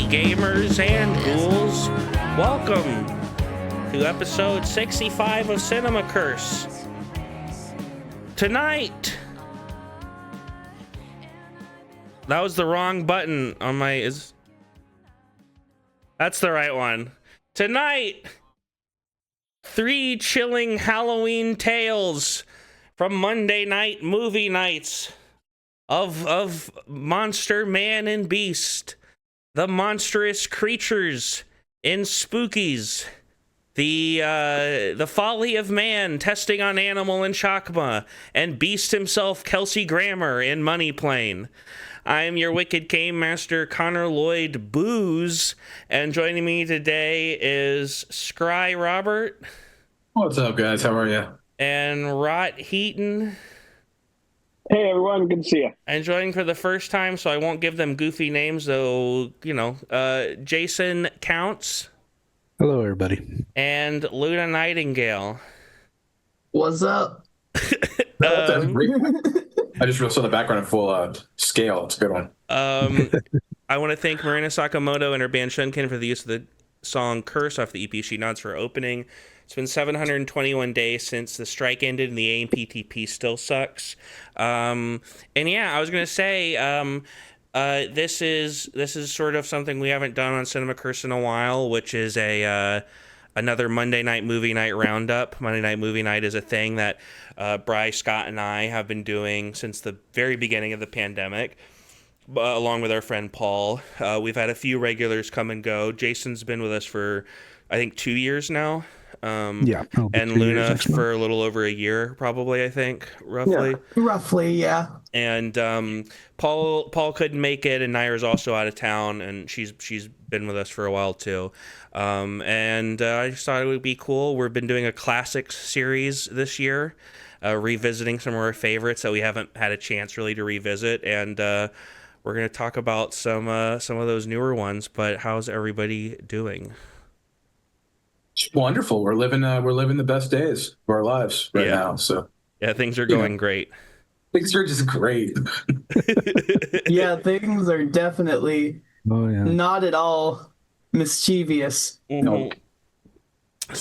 gamers and ghouls. Welcome to episode 65 of Cinema Curse. Tonight, that was the wrong button on my... That's the right one. Tonight, 3 chilling Halloween tales from Monday night movie nights of Monster Man and Beast, the monstrous creatures in Spookies, the folly of man testing on animal in Shakma, and Beast himself, Kelsey Grammer, in Money Plane. I'm your wicked game master, Connor Lloyd Booze, and joining me today is Bri Robert. What's up, guys? How are you? And Heaton. Hey everyone, good to see you. And joining for the first time, so I won't give them goofy names, though, you know, Jason Counts. Hello, everybody. And Luna Nightingale. What's up? That's great. I just saw the background in full scale. It's a good one. I want to thank Marina Sakamoto and her band Shunkin for the use of the song Curse off the EP She Nods for opening. It's been 721 days since the strike ended and the AMPTP still sucks. And yeah, I was going to say, this is sort of something we haven't done on Cinema Curse in a while, which is another Monday night movie night roundup. Monday night movie night is a thing that Bri, Scott, and I have been doing since the very beginning of the pandemic, along with our friend Paul. We've had a few regulars come and go. Jason's been with us for, I think, 2 years now. And Luna for a little over a year, probably, I think, roughly. Yeah, roughly, yeah. And Paul couldn't make it, and Naira's also out of town, and she's been with us for a while too. And I just thought it would be cool. We've been doing a classics series this year, revisiting some of our favorites that we haven't had a chance really to revisit, and we're going to talk about some of those newer ones. But how's everybody doing? Wonderful. We're living the best days of our lives right now. So yeah, things are going great. Things are just great. Yeah, things are definitely not at all mischievous. No.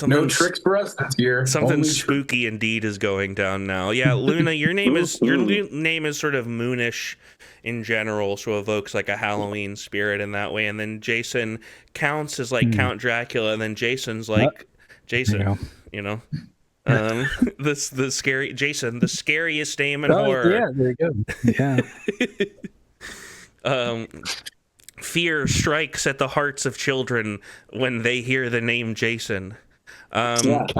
No tricks for us this year. Something spooky indeed is going down now. Yeah, Luna, your name is sort of moonish in general, so evokes like a Halloween spirit in that way. And then Jason Counts as like Count Dracula, and then Jason's like Jason. You know, the scary Jason, the scariest name in horror. Yeah, there you go. Yeah. Fear strikes at the hearts of children when they hear the name Jason. But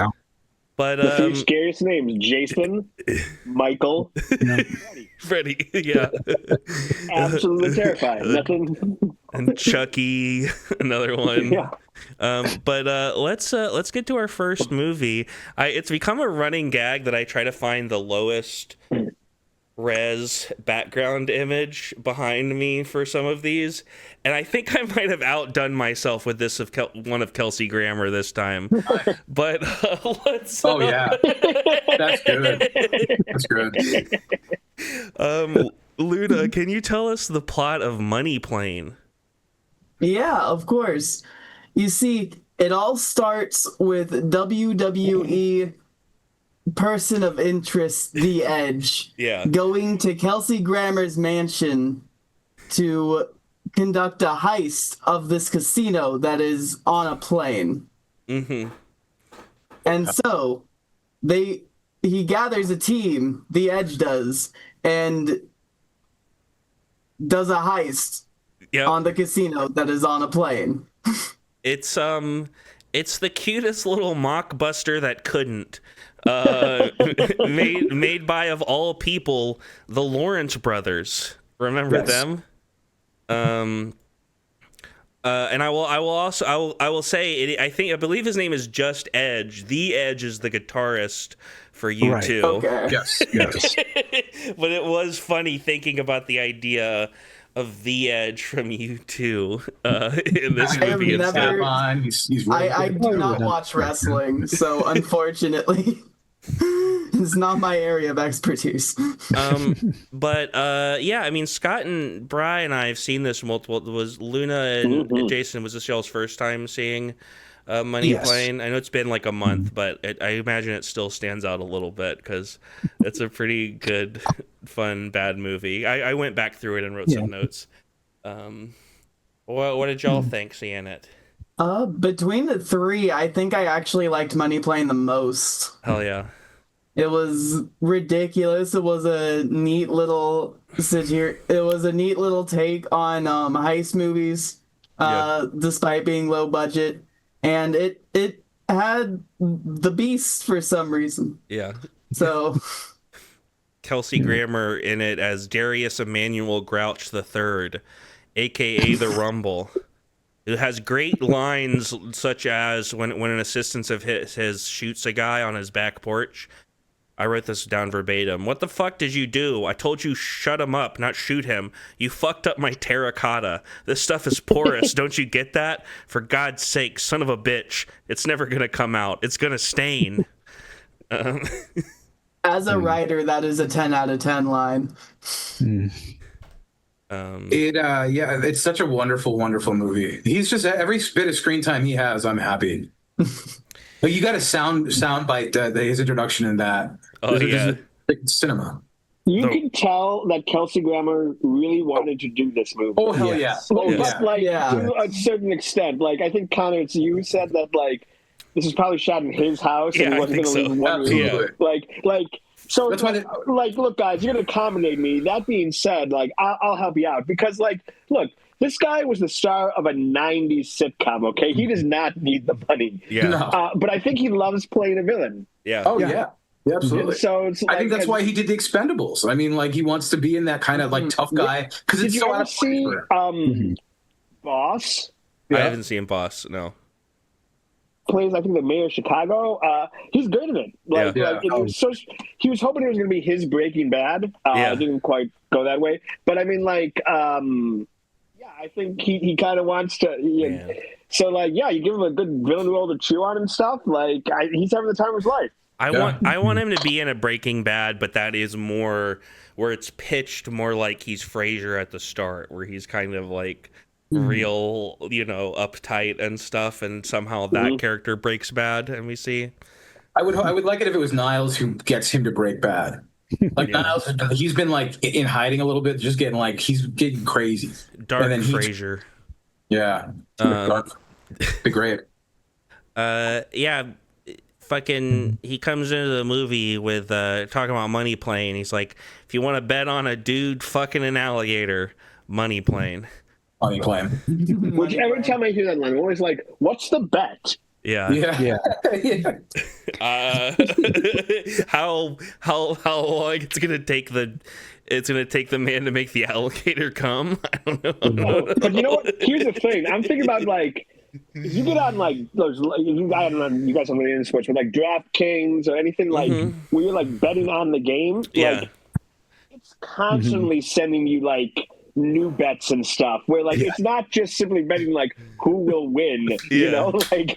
the 3 scariest names: Jason, Michael, Freddy. Yeah, absolutely terrifying. Nothing. And Chucky, another one. Yeah. But let's get to our first movie. It's become a running gag that I try to find the lowest res background image behind me for some of these, and I think I might have outdone myself with this of one of Kelsey Grammer this time. But let's that's good. That's good. Luna, can you tell us the plot of Money Plane? Yeah, of course. You see, it all starts with WWE person of interest, The Edge, going to Kelsey Grammer's mansion to conduct a heist of this casino that is on a plane. Mm-hmm. And so he gathers a team, The Edge does, and does a heist on the casino that is on a plane. It's the cutest little mockbuster that couldn't. Made by, of all people, the Lawrence brothers. Remember them? And I will say I believe his name is just Edge. The Edge is the guitarist for U2. Okay. Yes. But it was funny thinking about the idea of The Edge from U2 in this movie instead. He's I do not watch wrestling, so unfortunately. It's not my area of expertise. But yeah, I mean, Scott and Bri and I have seen this multiple. Was Luna and Jason, was this y'all's first time seeing Money Plane? I know it's been like a month, but I imagine it still stands out a little bit because it's a pretty good, fun, bad movie. I went back through it and wrote some notes. What did y'all think seeing it? Between the three, I think I actually liked Money Plane the most. Hell yeah. It was ridiculous. It was a neat little take on heist movies, despite being low budget, and it had the Beast for some reason. Yeah. So Kelsey Grammer in it as Darius Emmanuel Grouch III, aka the Rumble. It has great lines such as when an assistant of his shoots a guy on his back porch. I wrote this down verbatim. What the fuck did you do? I told you shut him up, not shoot him. You fucked up my terracotta. This stuff is porous. Don't you get that? For God's sake, son of a bitch. It's never going to come out. It's going to stain. As a writer, that is a 10 out of 10 line. It's such a wonderful, wonderful movie. He's just, every bit of screen time he has, I'm happy. But you got a sound bite his introduction in that. Oh, this is cinema. You can tell that Kelsey Grammer really wanted to do this movie. Oh, hell yeah. To a certain extent. Like, I think, Connor, you said that, like, this is probably shot in his house and he wasn't going to leave one room. So that's why look, guys, you're going to accommodate me. That being said, like, I'll help you out. Because, like, look, this guy was the star of a 90s sitcom, okay? He does not need the money. Yeah. No. But I think he loves playing a villain. Yeah. Oh, yeah. Yeah, absolutely. So it's like, I think that's why he did the Expendables. I mean, like, he wants to be in that kind of, like, tough guy. Because it's so out of see Boss? I haven't seen Boss, no. Plays, I think, the mayor of Chicago. He's good at it. He was hoping it was going to be his Breaking Bad. It didn't quite go that way. But I mean, like, I think he kind of wants to. So, like, you give him a good villain role to chew on and stuff. Like, he's having the time of his life. I want him to be in a Breaking Bad, but that is more where it's pitched more like he's Frasier at the start, where he's kind of like real, uptight and stuff, and somehow that character breaks bad, and we see. I would like it if it was Niles who gets him to break bad. Like Niles, he's been like in hiding a little bit, just getting like he's getting crazy. Dark Frasier. Yeah. Be great. Fucking, he comes into the movie with talking about Money Plane. He's like, if you want to bet on a dude fucking an alligator, Money Plane. Money Plane. Which every time I hear that line, I'm always like, what's the bet? Yeah. How long it's gonna take the man to make the alligator come? I don't know. But you know what? Here's the thing. I'm thinking about, like, if you get on, like, those, I don't know, you guys aren't really into sports, but like DraftKings or anything like where you're like betting on the game, like, it's constantly sending you like new bets and stuff where like it's not just simply betting like who will win, you know, like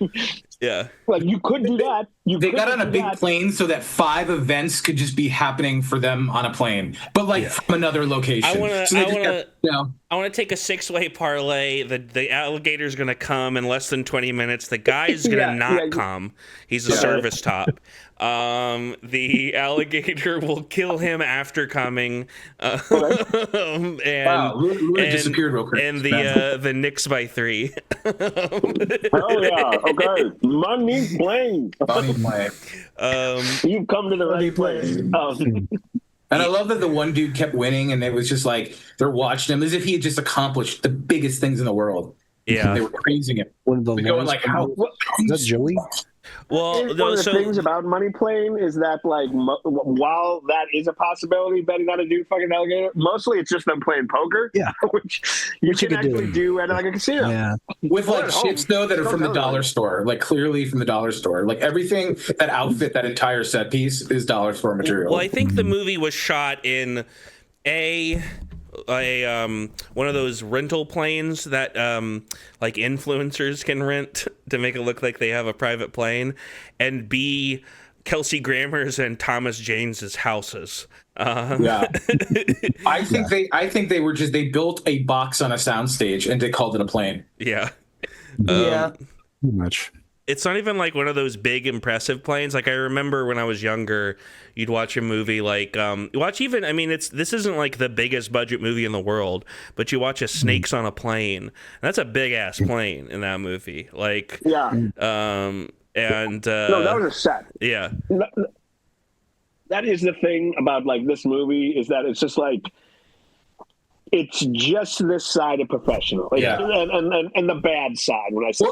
like you could do that. They got on a big plane so that 5 events could just be happening for them on a plane, but like from another location. I want to take a 6-way parlay. The alligator's going to come in less than 20 minutes. The guy's going to not come. He's a service top. The alligator will kill him after coming. And disappeared real quick. And the Knicks by 3. Oh yeah, okay. Money Plane. You've come to the right place. And I love that the one dude kept winning, and it was just like they're watching him as if he had just accomplished the biggest things in the world. Yeah, they were praising him. One of the going like, "How is that Joey?" Well, one of the things about Money Plane is that, like, while that is a possibility, betting on a dude fucking alligator, mostly it's just them playing poker. Yeah, which you can actually do at like a casino. Yeah, with like ships though that are from the dollar store, like clearly from the dollar store. Like everything, that outfit, that entire set piece is dollar store material. Well, I think the movie was shot in one of those rental planes that like influencers can rent to make it look like they have a private plane, and B, Kelsey Grammer's and Thomas James's houses. Yeah, I think they built a box on a soundstage and they called it a plane. Yeah. Yeah. Pretty much. It's not even like one of those big impressive planes. Like I remember when I was younger, you'd watch a movie like this isn't like the biggest budget movie in the world, but you watch a Snakes on a Plane. And that's a big ass plane in that movie. Like Yeah. no, that was a set. Yeah. That is the thing about like this movie is that it's just like it's just this side of professional, like, Yeah. and the bad side. When I say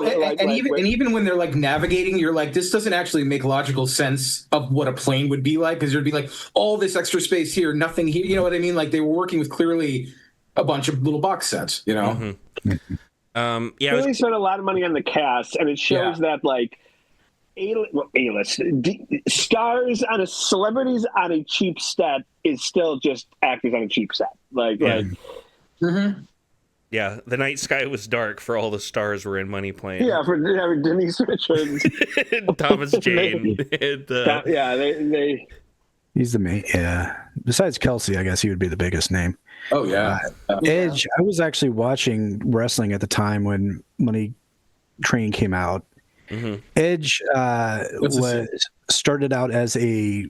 even when they're like navigating, you're like, this doesn't actually make logical sense of what a plane would be like, because there'd be like all this extra space here, nothing here. You know what I mean? Like they were working with clearly a bunch of little box sets. You know? Mm-hmm. Really spent a lot of money on the cast, and it shows that like A-list stars on celebrities on a cheap set is still just actors on a cheap set. Yeah, the night sky was dark for all the stars were in Money Plane. Yeah, for Denise Richards, Thomas Jane. He's the main. Yeah. Besides Kelsey, I guess he would be the biggest name. Oh yeah. Edge. I was actually watching wrestling at the time when Money Train came out. Mm-hmm. Edge started out as a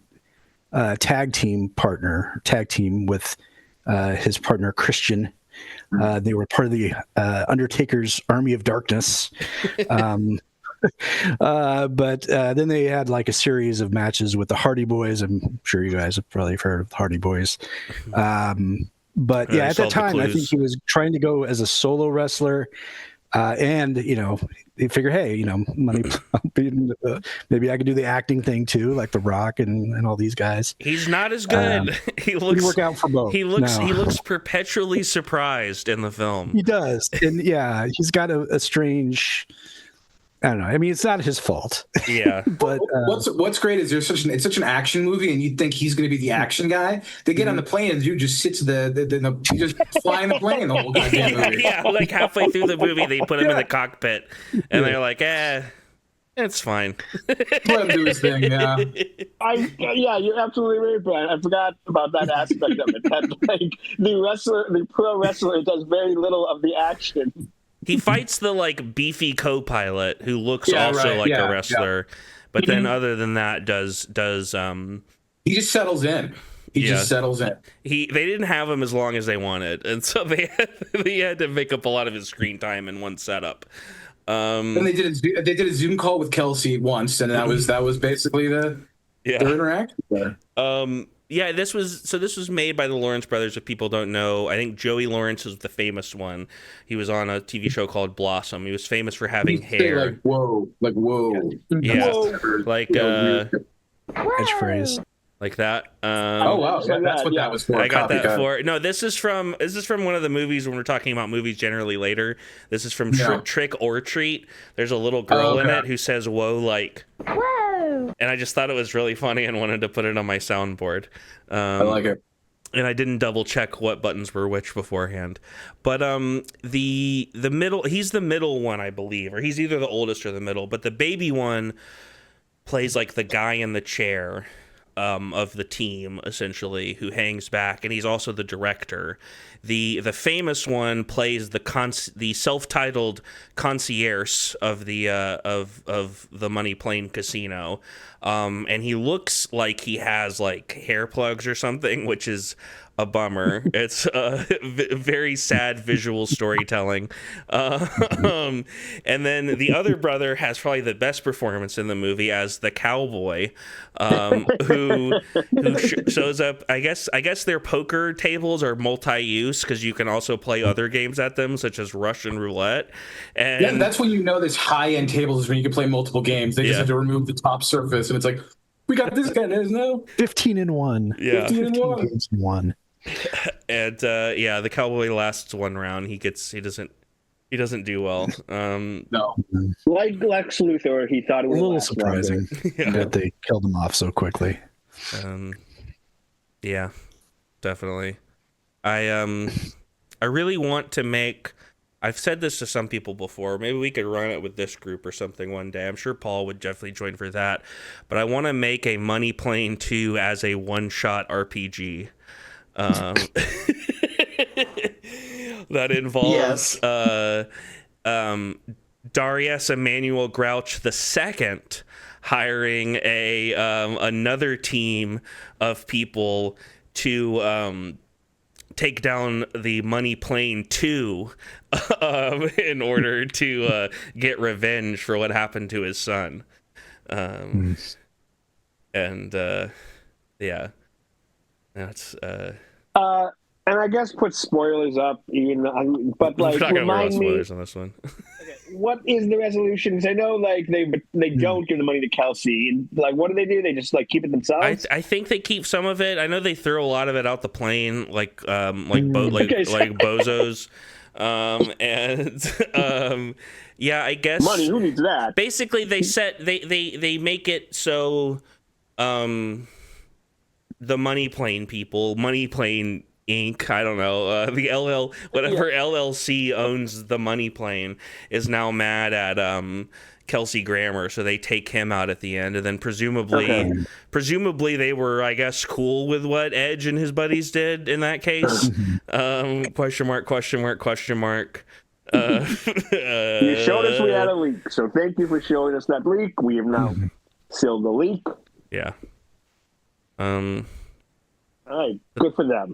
tag team with his partner Christian. They were part of the Undertaker's Army of Darkness. But then they had like a series of matches with the Hardy Boys. I'm sure you guys have probably heard of the Hardy Boys. But yeah, at that time, I think he was trying to go as a solo wrestler. And they figure, hey, money, maybe I could do the acting thing too, like The Rock and all these guys. He's not as good. He work out for both. He looks perpetually surprised in the film. He does, and yeah, he's got a strange. I don't know. I mean, it's not his fault. Yeah. But what's great is it's such an action movie, and you'd think he's going to be the action guy. They get on the plane, and dude just sits you just fly in the plane the whole goddamn movie. Yeah, like halfway through the movie, they put him in the cockpit, and they're like, it's fine. Let him do his thing. Yeah. You're absolutely right, Brian. I forgot about that aspect of it. That like the pro wrestler does very little of the action. He fights the like beefy co-pilot who looks like a wrestler, but then other than that does he just settles in. He just settles in. They didn't have him as long as they wanted, and so they had to make up a lot of his screen time in one setup. And they did a Zoom call with Kelsey once, and that was basically their interaction there. This was made by the Lawrence brothers. If people don't know, I think Joey Lawrence is the famous one. He was on a TV show called Blossom. He was famous for having hair. Like whoa. Yeah, like catchphrase. Like that. Oh wow, that's what that was for. I got that for. No, this is from one of the movies when we're talking about movies generally later. This is from Trick or Treat. There's a little girl in it who says "whoa" like. Whoa. And I just thought it was really funny and wanted to put it on my soundboard. I like it. And I didn't double check what buttons were which beforehand. But the middle, he's the middle one, I believe, or he's either the oldest or the middle. But the baby one plays like the guy in the chair of the team, essentially, who hangs back, and he's also the director. The famous one plays the self-titled concierge of the Money Plane Casino, and he looks like he has like hair plugs or something, which is a bummer. It's very sad visual storytelling. And then the other brother has probably the best performance in the movie as the cowboy, who shows up. I guess their poker tables are multi-use because you can also play other games at them, such as Russian roulette. And that's when you know there's high-end tables when you can play multiple games. They just have to remove the top surface, and it's like, we got this guy now. 15-1. Yeah, 15-1. And the cowboy lasts one round. He doesn't do well. No, like Lex Luthor, he thought it was a little surprising that they killed him off so quickly. Yeah, definitely. I really want to make. I've said this to some people before. Maybe we could run it with this group or something one day. I'm sure Paul would definitely join for that. But I want to make a Money Plane 2 as a one-shot RPG. That involves Darius Emmanuel Grouch II hiring another team of people to take down the Money Plane 2 in order to get revenge for what happened to his son. And yeah, that's and I guess put spoilers up, but like, we're not gonna remind me spoilers on this one. What is the resolution? Because I know like they don't give the money to Kelsey. And, like, what do? They just like keep it themselves. I think they keep some of it. I know they throw a lot of it out the plane, like bozos. Yeah, I guess money. Who needs that? Basically, they make it so the Money Plane people, Money Plane Inc. I don't know. The LLC owns the Money Plane is now mad at Kelsey Grammer, so they take him out at the end, and then presumably they were, I guess, cool with what Edge and his buddies did in that case. Question mark. You showed us we had a leak, so thank you for showing us that leak. We have now sealed the leak. Yeah. All right, good for them.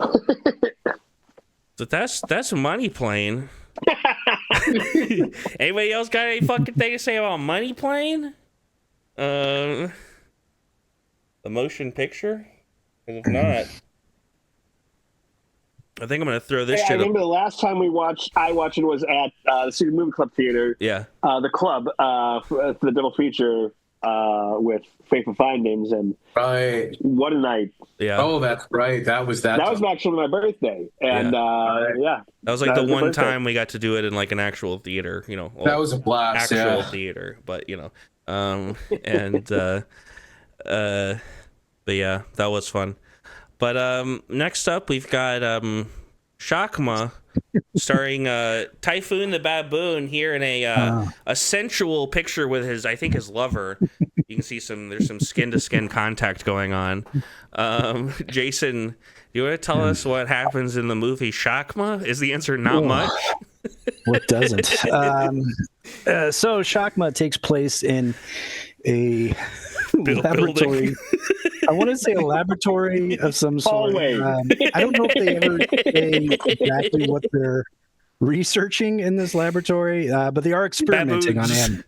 So that's Money Plane. Anybody else got any fucking thing to say about Money Plane? The motion picture? Because if not, I think I'm gonna throw this shit. I remember the last time I watched it was at the City Movie Club Theater. Yeah. The club for the double feature with Faithful Findings, and what a night. Yeah. Oh, that's right. That was actually my birthday, and that was like the one time we got to do it in like an actual theater. That was a blast. Actual theater, but but yeah, that was fun. But next up, we've got Shakma, starring Typhoon the Baboon here in a sensual picture with his lover. You can see there's some skin to skin contact going on. Jason, do you want to tell us what happens in the movie Shakma? Is the answer not much? What doesn't? So Shakma takes place in a laboratory. I want to say a laboratory of some sort. I don't know if they ever say exactly what they're researching in this laboratory, but they are experimenting on animals.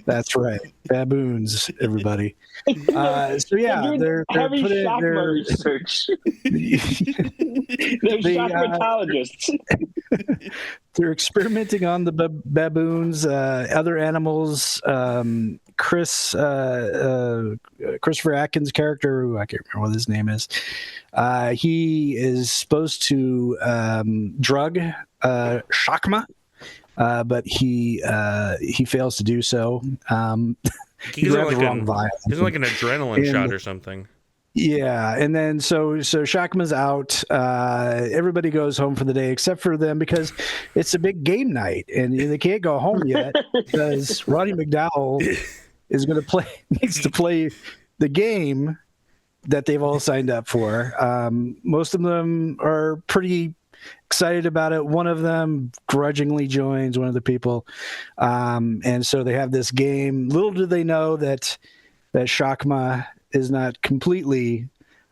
That's right, baboons, everybody. So yeah, they're heavy putting Shakma research. They're Shakmatologists. They're experimenting on the baboons, other animals. Christopher Atkins' character, who I can't remember what his name is, he is supposed to drug Shakma, but he fails to do so. He's like an adrenaline shot or something. Yeah, and then so Shakma's out. Everybody goes home for the day except for them because it's a big game night and they can't go home yet because Roddy McDowell needs to play the game that they've all signed up for. Most of them are pretty excited about it. One of them grudgingly joins, one of the people, and so they have this game. Little do they know that Shakma is not completely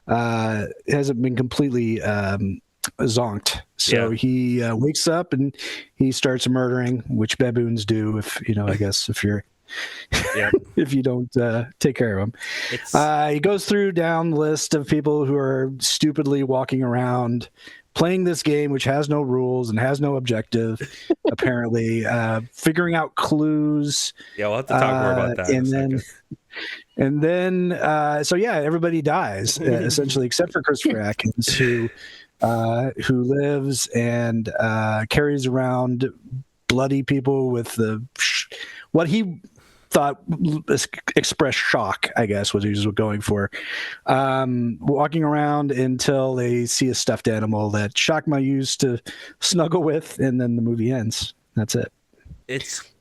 hasn't been completely zonked. So he wakes up and he starts murdering, which baboons do if you're if you don't take care of him. He goes down the list of people who are stupidly walking around playing this game, which has no rules and has no objective, apparently, figuring out clues. Yeah, we'll have to talk more about that and then everybody dies, essentially, except for Christopher Atkins, who lives and carries around bloody people with what he thought expressed shock, I guess, what he was going for. Walking around until they see a stuffed animal that Shakma used to snuggle with, and then the movie ends. That's it.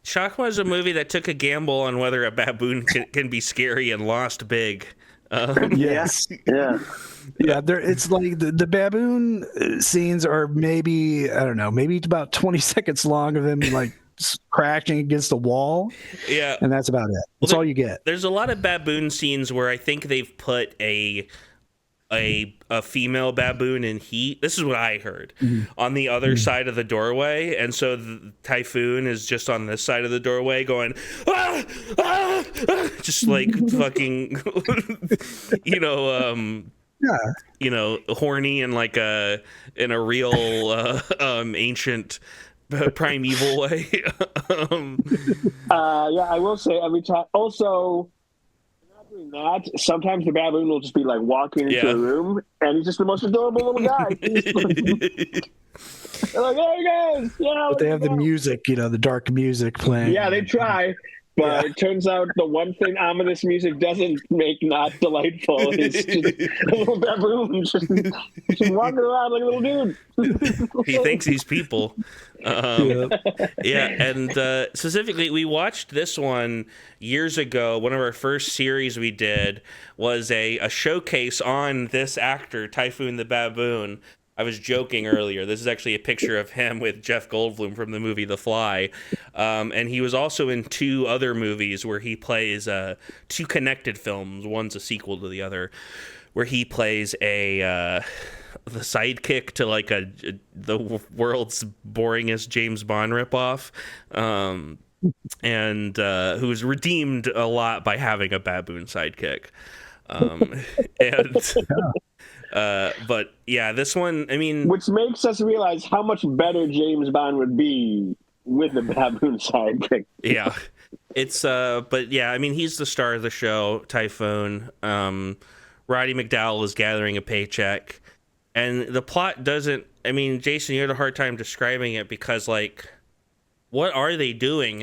Shakma is a movie that took a gamble on whether a baboon can be scary and lost big. Yes. Yeah. Yeah, it's like the baboon scenes are maybe, I don't know, maybe about 20 seconds long of them like crashing against the wall. Yeah. And that's about it. That's all you get. There's a lot of baboon scenes where I think they've put a female baboon in Heat. This is what I heard on the other side of the doorway, and so the Typhoon is just on this side of the doorway going, ah, ah, ah, just like fucking, horny and like in a real ancient primeval way. Yeah, I will say every time. Also, doing that, sometimes the baboon will just be like walking into a room, and he's just the most adorable little guy. They're like, there he goes. Yeah, but they have the music, the dark music playing. Yeah, they try. But it turns out the one thing ominous music doesn't make not delightful is just a little baboon just walking around like a little dude. He thinks he's people. And specifically, we watched this one years ago. One of our first series we did was a showcase on this actor, Typhoon the Baboon. I was joking earlier. This is actually a picture of him with Jeff Goldblum from the movie The Fly. And he was also in two other movies where he plays two connected films. One's a sequel to the other, where he plays the sidekick to like the world's boringest James Bond ripoff. And who's redeemed a lot by having a baboon sidekick. But yeah, this one, I mean, which makes us realize how much better James Bond would be with the baboon sidekick. Yeah, it's but yeah, I mean, he's the star of the show, Typhoon. Roddy McDowall is gathering a paycheck, and the plot doesn't. I mean, Jason, you had a hard time describing it because, like, what are they doing?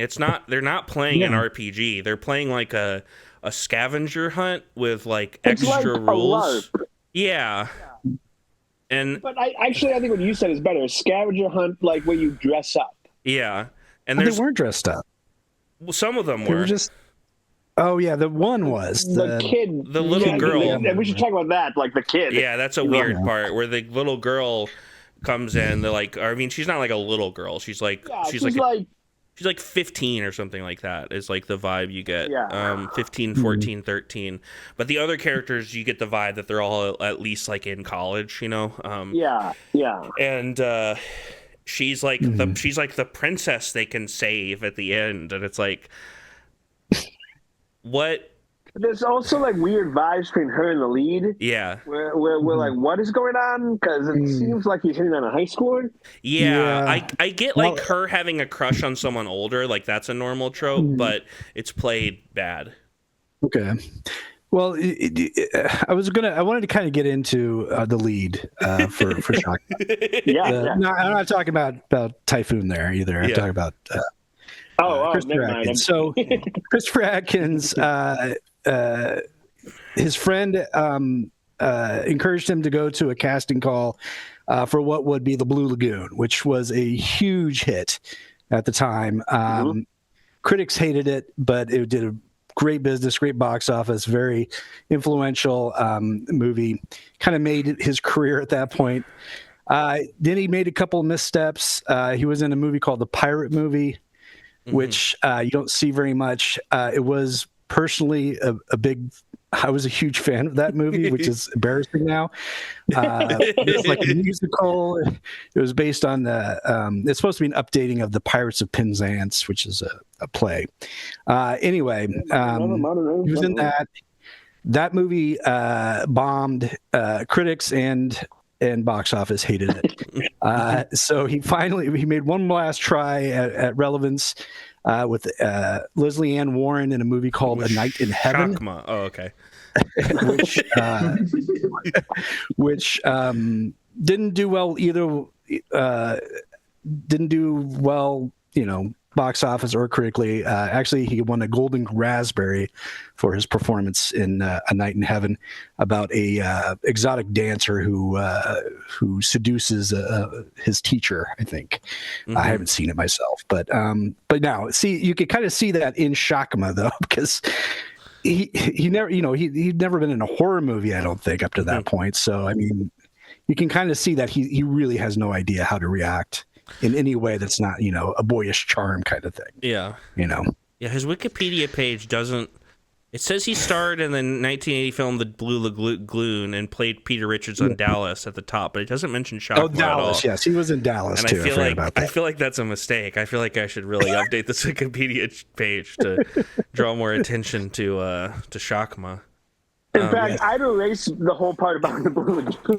They're not playing an RPG. They're playing like a scavenger hunt with like extra like rules. Yeah. But I think what you said is better. A scavenger hunt, like where you dress up. Yeah. And they weren't dressed up. Well, some of them were. They were just... Oh, yeah, the one was. The kid. The little girl. And we should talk about that, like the kid. Yeah, that's a weird part where the little girl comes in. They're like, I mean, she's not like a little girl. She's like, she's like 15 or something like that is like the vibe you get. 15, 14, 13. But the other characters, you get the vibe that they're all at least like in college, Yeah. And she's like the princess they can save at the end, and it's like, what? There's also like weird vibes between her and the lead. Yeah. Where we're like, what is going on? Because it seems like he's hitting on a high schooler. Yeah. I get like her having a crush on someone older. Like that's a normal trope, but it's played bad. Okay. Well, I wanted to kind of get into the lead for Shock. No, I'm not talking about Typhoon there either. I'm talking about Christopher Atkins. So Christopher Atkins, his friend encouraged him to go to a casting call for what would be the Blue Lagoon, which was a huge hit at the time. Critics hated it, but it did a great business, great box office, very influential movie. Kind of made his career at that point. Then he made a couple of missteps. He was in a movie called The Pirate Movie, which you don't see very much. It was personally I was a huge fan of that movie, which is embarrassing now. It was like a musical. It was based on it's supposed to be an updating of The Pirates of Penzance, which is a play. Anyway, he was in that. That movie bombed. Critics and box office hated it. So he made one last try at relevance with Leslie Ann Warren in a movie called A Night in Heaven. Shakma. Oh, okay. which didn't do well either. Didn't do well, box office or critically. Actually, he won a Golden Raspberry for his performance in A Night in Heaven, about a exotic dancer who seduces his teacher. I think I haven't seen it myself, but now see, you can kind of see that in Shakma though, because he never, he'd never been in a horror movie, I don't think, up to that point. So I mean, you can kind of see that he really has no idea how to react in any way that's not, a boyish charm kind of thing. Yeah. Yeah, his Wikipedia page doesn't... It says he starred in the 1980 film The Blue Lagoon and played Peter Richards on Dallas at the top, but it doesn't mention Shakma at all. Dallas, yes. He was in Dallas, and too. I feel like that's a mistake. I feel like I should really update this Wikipedia page to draw more attention to Shakma. In fact, I'd erase the whole part about the Blue Lagoon.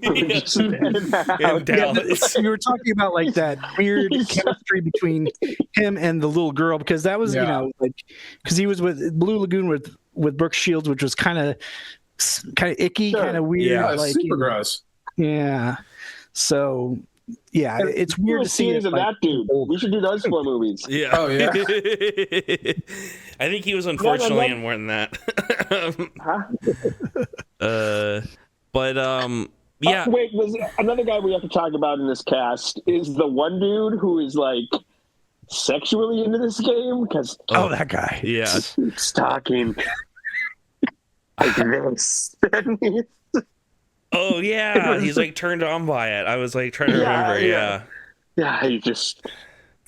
In Dallas. We were talking about like that weird chemistry between him and the little girl, because that was, because he was with Blue Lagoon with Brooke Shields, which was kind of icky, kind of weird. Yeah, like, super gross. Yeah. So, yeah, it's weird to see. Of that dude. We should do those 4 movies. Yeah. Oh, yeah. I think he was unfortunately in more than that. Yeah. Wait, there's another guy we have to talk about in this cast is the one dude who is like sexually into this game, because that guy. Yeah. He's talking like this. Oh yeah, he's like turned on by it. I was like trying to remember. Yeah,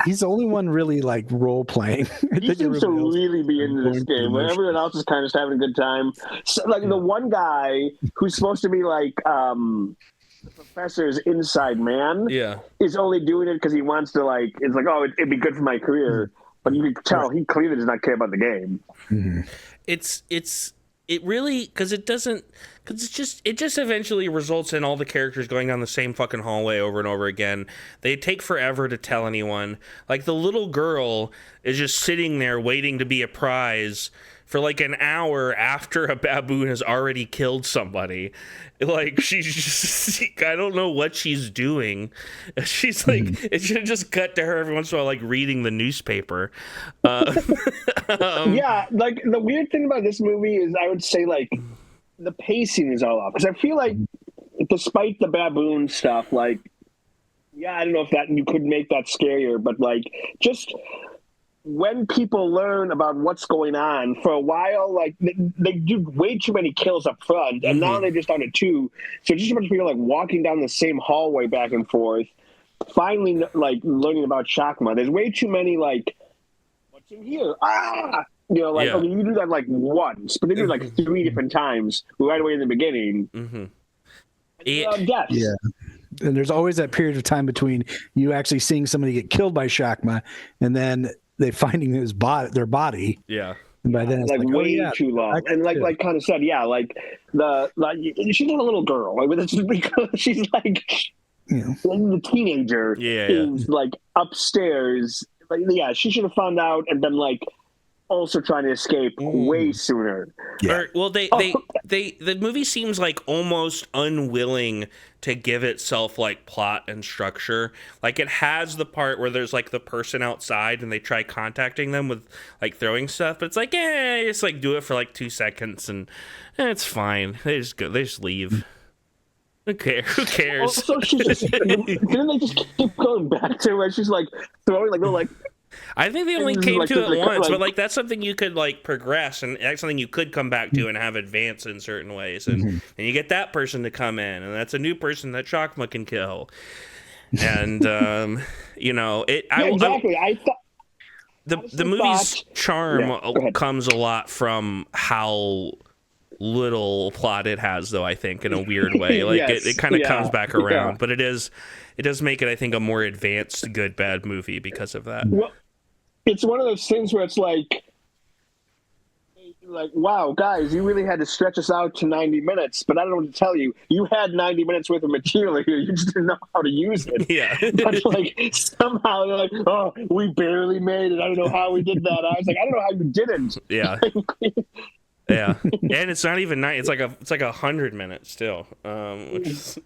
he's the only one really like role playing. He seems to really be into this game, when everyone else is kind of just having a good time. So, like the one guy who's supposed to be like the professor's inside man, is only doing it because he wants to like. It's like, oh, it'd be good for my career, but you can tell he clearly does not care about the game. Mm-hmm. It really, because it just eventually results in all the characters going down the same fucking hallway over and over again. They take forever to tell anyone. Like the little girl is just sitting there waiting to be a prize for like an hour after a baboon has already killed somebody. Like she's just, I don't know what she's doing. She's like, it should just cut to her every once in a while, like reading the newspaper. Yeah, like the weird thing about this movie is, I would say like the pacing is all off, because I feel like despite the baboon stuff, like, yeah, I don't know if that you could make that scarier, but like just when people learn about what's going on, for a while, like they do way too many kills up front, and now they're just down to 2. So just a bunch of people like walking down the same hallway back and forth, finally like learning about Shakma. There's way too many like, what's in here? I mean, you do that like once, but they do it like 3 different times right away in the beginning. Deaths. Yeah. And there's always that period of time between you actually seeing somebody get killed by Shakma and then they finding their body. Yeah. And by then it's like way too long. And like kind of said, like she's not a little girl. Like, it's just because she's like the teenager is like upstairs. Like, she should have found out and been like also trying to escape way sooner. Yeah. The movie seems like almost unwilling to give itself like plot and structure. Like it has the part where there's like the person outside and they try contacting them with like throwing stuff, but it's like, just like do it for like 2 seconds and it's fine. They just leave. Who cares? Also, she's just, didn't they just keep going back to where she's like throwing like little like. I think they only came to it once, but like that's something you could like progress, and that's something you could come back to and have advance in certain ways, and you get that person to come in, and that's a new person that Shakma can kill, and exactly. I thought the movie's charm comes a lot from how little plot it has, though. I think in a weird way, like it kind of comes back around, but it does make it, I think, a more advanced good bad movie because of that. Well, it's one of those things where it's like, wow, guys, you really had to stretch us out to 90 minutes, but I don't know what to tell you. You had 90 minutes worth of material here. You just didn't know how to use it. Yeah. But like somehow they're like, oh, we barely made it. I don't know how we did that. I was like, I don't know how you didn't. Yeah. Yeah. And it's not even 90. It's like 100 minutes still. Which is...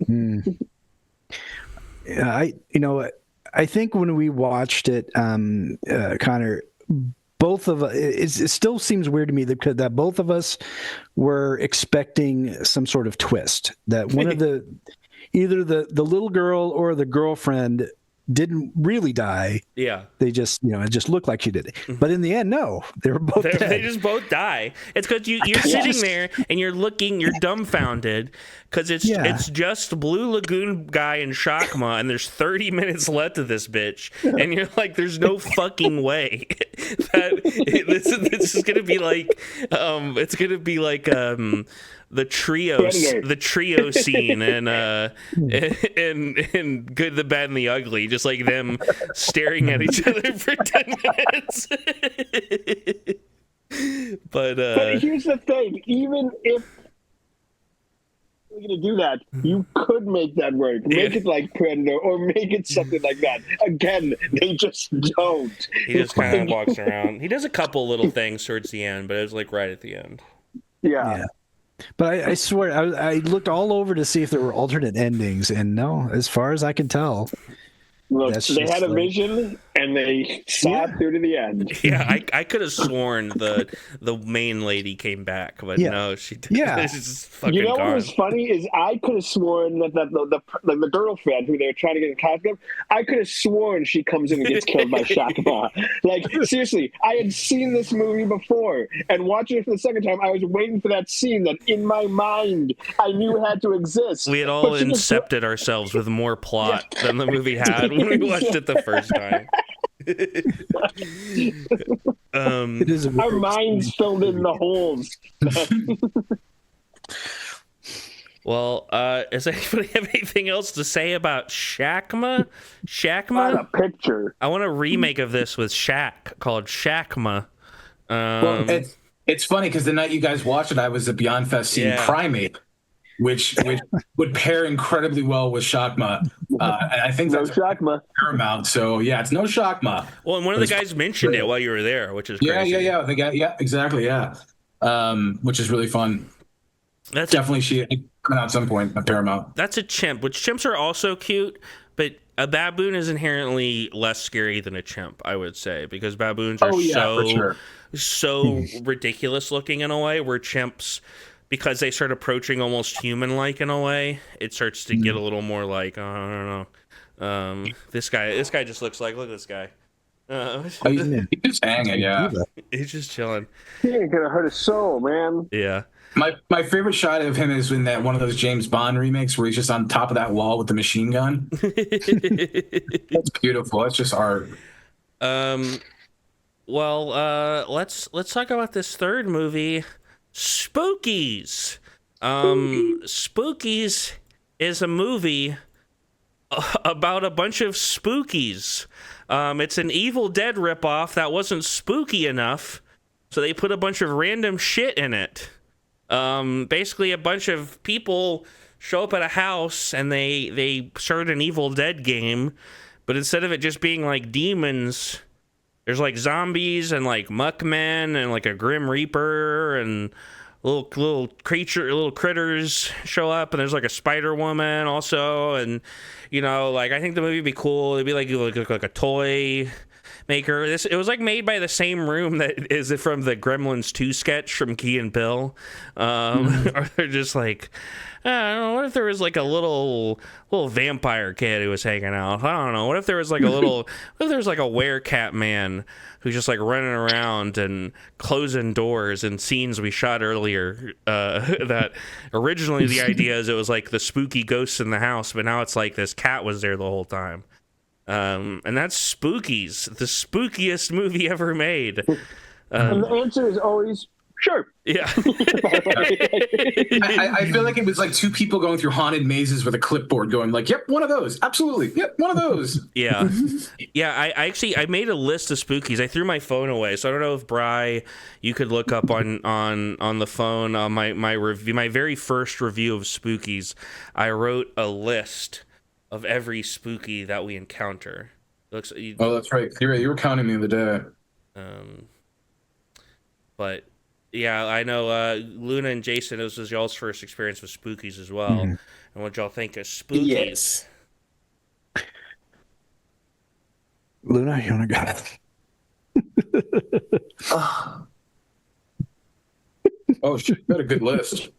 I think when we watched it, Connor, both of it still seems weird to me that both of us were expecting some sort of twist, that one of either the little girl or the girlfriend didn't really die. Yeah. They just, it just looked like she did. But in the end, no, they were both dead. They just both die. It's because you're sitting there and you're dumbfounded because it's just Blue Lagoon guy and Shakma, and there's 30 minutes left of this bitch, and you're like, there's no fucking way that this is gonna be like, it's gonna be like the trio scene and Good, the Bad, and the Ugly, just like them staring at each other for 10 minutes. But here's the thing: even if you're gonna do that, you could make that work. Make it like Predator, or make it something like that. Again, they just don't. He just kind of walks around. He does a couple little things towards the end, but it was like right at the end. Yeah. But I swear, I looked all over to see if there were alternate endings, and no, as far as I can tell. Look, they had a vision, and they saw it through to the end. Yeah, I could have sworn the main lady came back, but no, she didn't. Yeah. She's fucking You know gone. what was funny is I could have sworn that the girlfriend who they were trying to get in contact with, I could have sworn she comes in and gets killed by Shakma. Like, seriously, I had seen this movie before, and watching it for the second time, I was waiting for that scene that in my mind I knew had to exist. We had all incepted ourselves with more plot than the movie had when we watched it the first time. Our minds filled in the holes. Well, does anybody have anything else to say about Shakma? Not a picture. I want a remake of this with Shaq called Shakma. Well, it's funny because the night you guys watched it, I was at Beyond Fest seeing Primate, which would pair incredibly well with Shakma. And I think No that's Shakma. Paramount. So yeah, it's no Shakma. Well, and one of the guys mentioned it while you were there, which is crazy. Yeah. The guy, exactly. Yeah. Which is really fun. That's definitely coming out at some point at Paramount. That's a chimp, which chimps are also cute, but a baboon is inherently less scary than a chimp, I would say, because baboons are so ridiculous looking in a way, where chimps, because they start approaching almost human-like in a way, it starts to get a little more like, I don't know. This guy just looks like, look at this guy. He's just hanging, yeah. He's just chilling. He ain't gonna hurt his soul, man. Yeah. My favorite shot of him is in that one of those James Bond remakes where he's just on top of that wall with the machine gun. That's beautiful. That's just art. Well, let's talk about this third movie, Spookies. Spookies is a movie about a bunch of spookies. It's an Evil Dead ripoff that wasn't spooky enough, so they put a bunch of random shit in it. Basically, a bunch of people show up at a house and they start an Evil Dead game, but instead of it just being like demons, there's like zombies and like muckmen and like a Grim Reaper and little critters show up, and there's like a Spider Woman also, and like I think the movie would be cool. It'd be like a toy maker. It was like made by the same room that is from the Gremlins 2 sketch from Key and Peele. Or they're just like, I don't know, what if there was like a little vampire kid who was hanging out? I don't know. What if there was like a werecat man who's just like running around and closing doors in scenes we shot earlier, that originally the idea is it was like the spooky ghosts in the house, but now it's like this cat was there the whole time. And that's Spookies, the spookiest movie ever made. And the answer is always sure. Yeah. I feel like it was like two people going through haunted mazes with a clipboard going like, yep, one of those. Absolutely. Yep, one of those. Yeah. Yeah, I made a list of Spookies. I threw my phone away, so I don't know if Bri, you could look up on the phone my review, my very first review of Spookies. I wrote a list of every spooky that we encounter. That's right. You were counting the other day. But yeah, I know Luna and Jason, this was y'all's first experience with Spookies as well. And what y'all think of Spookies? Yes. Luna, you want to Oh, shit, got a good list.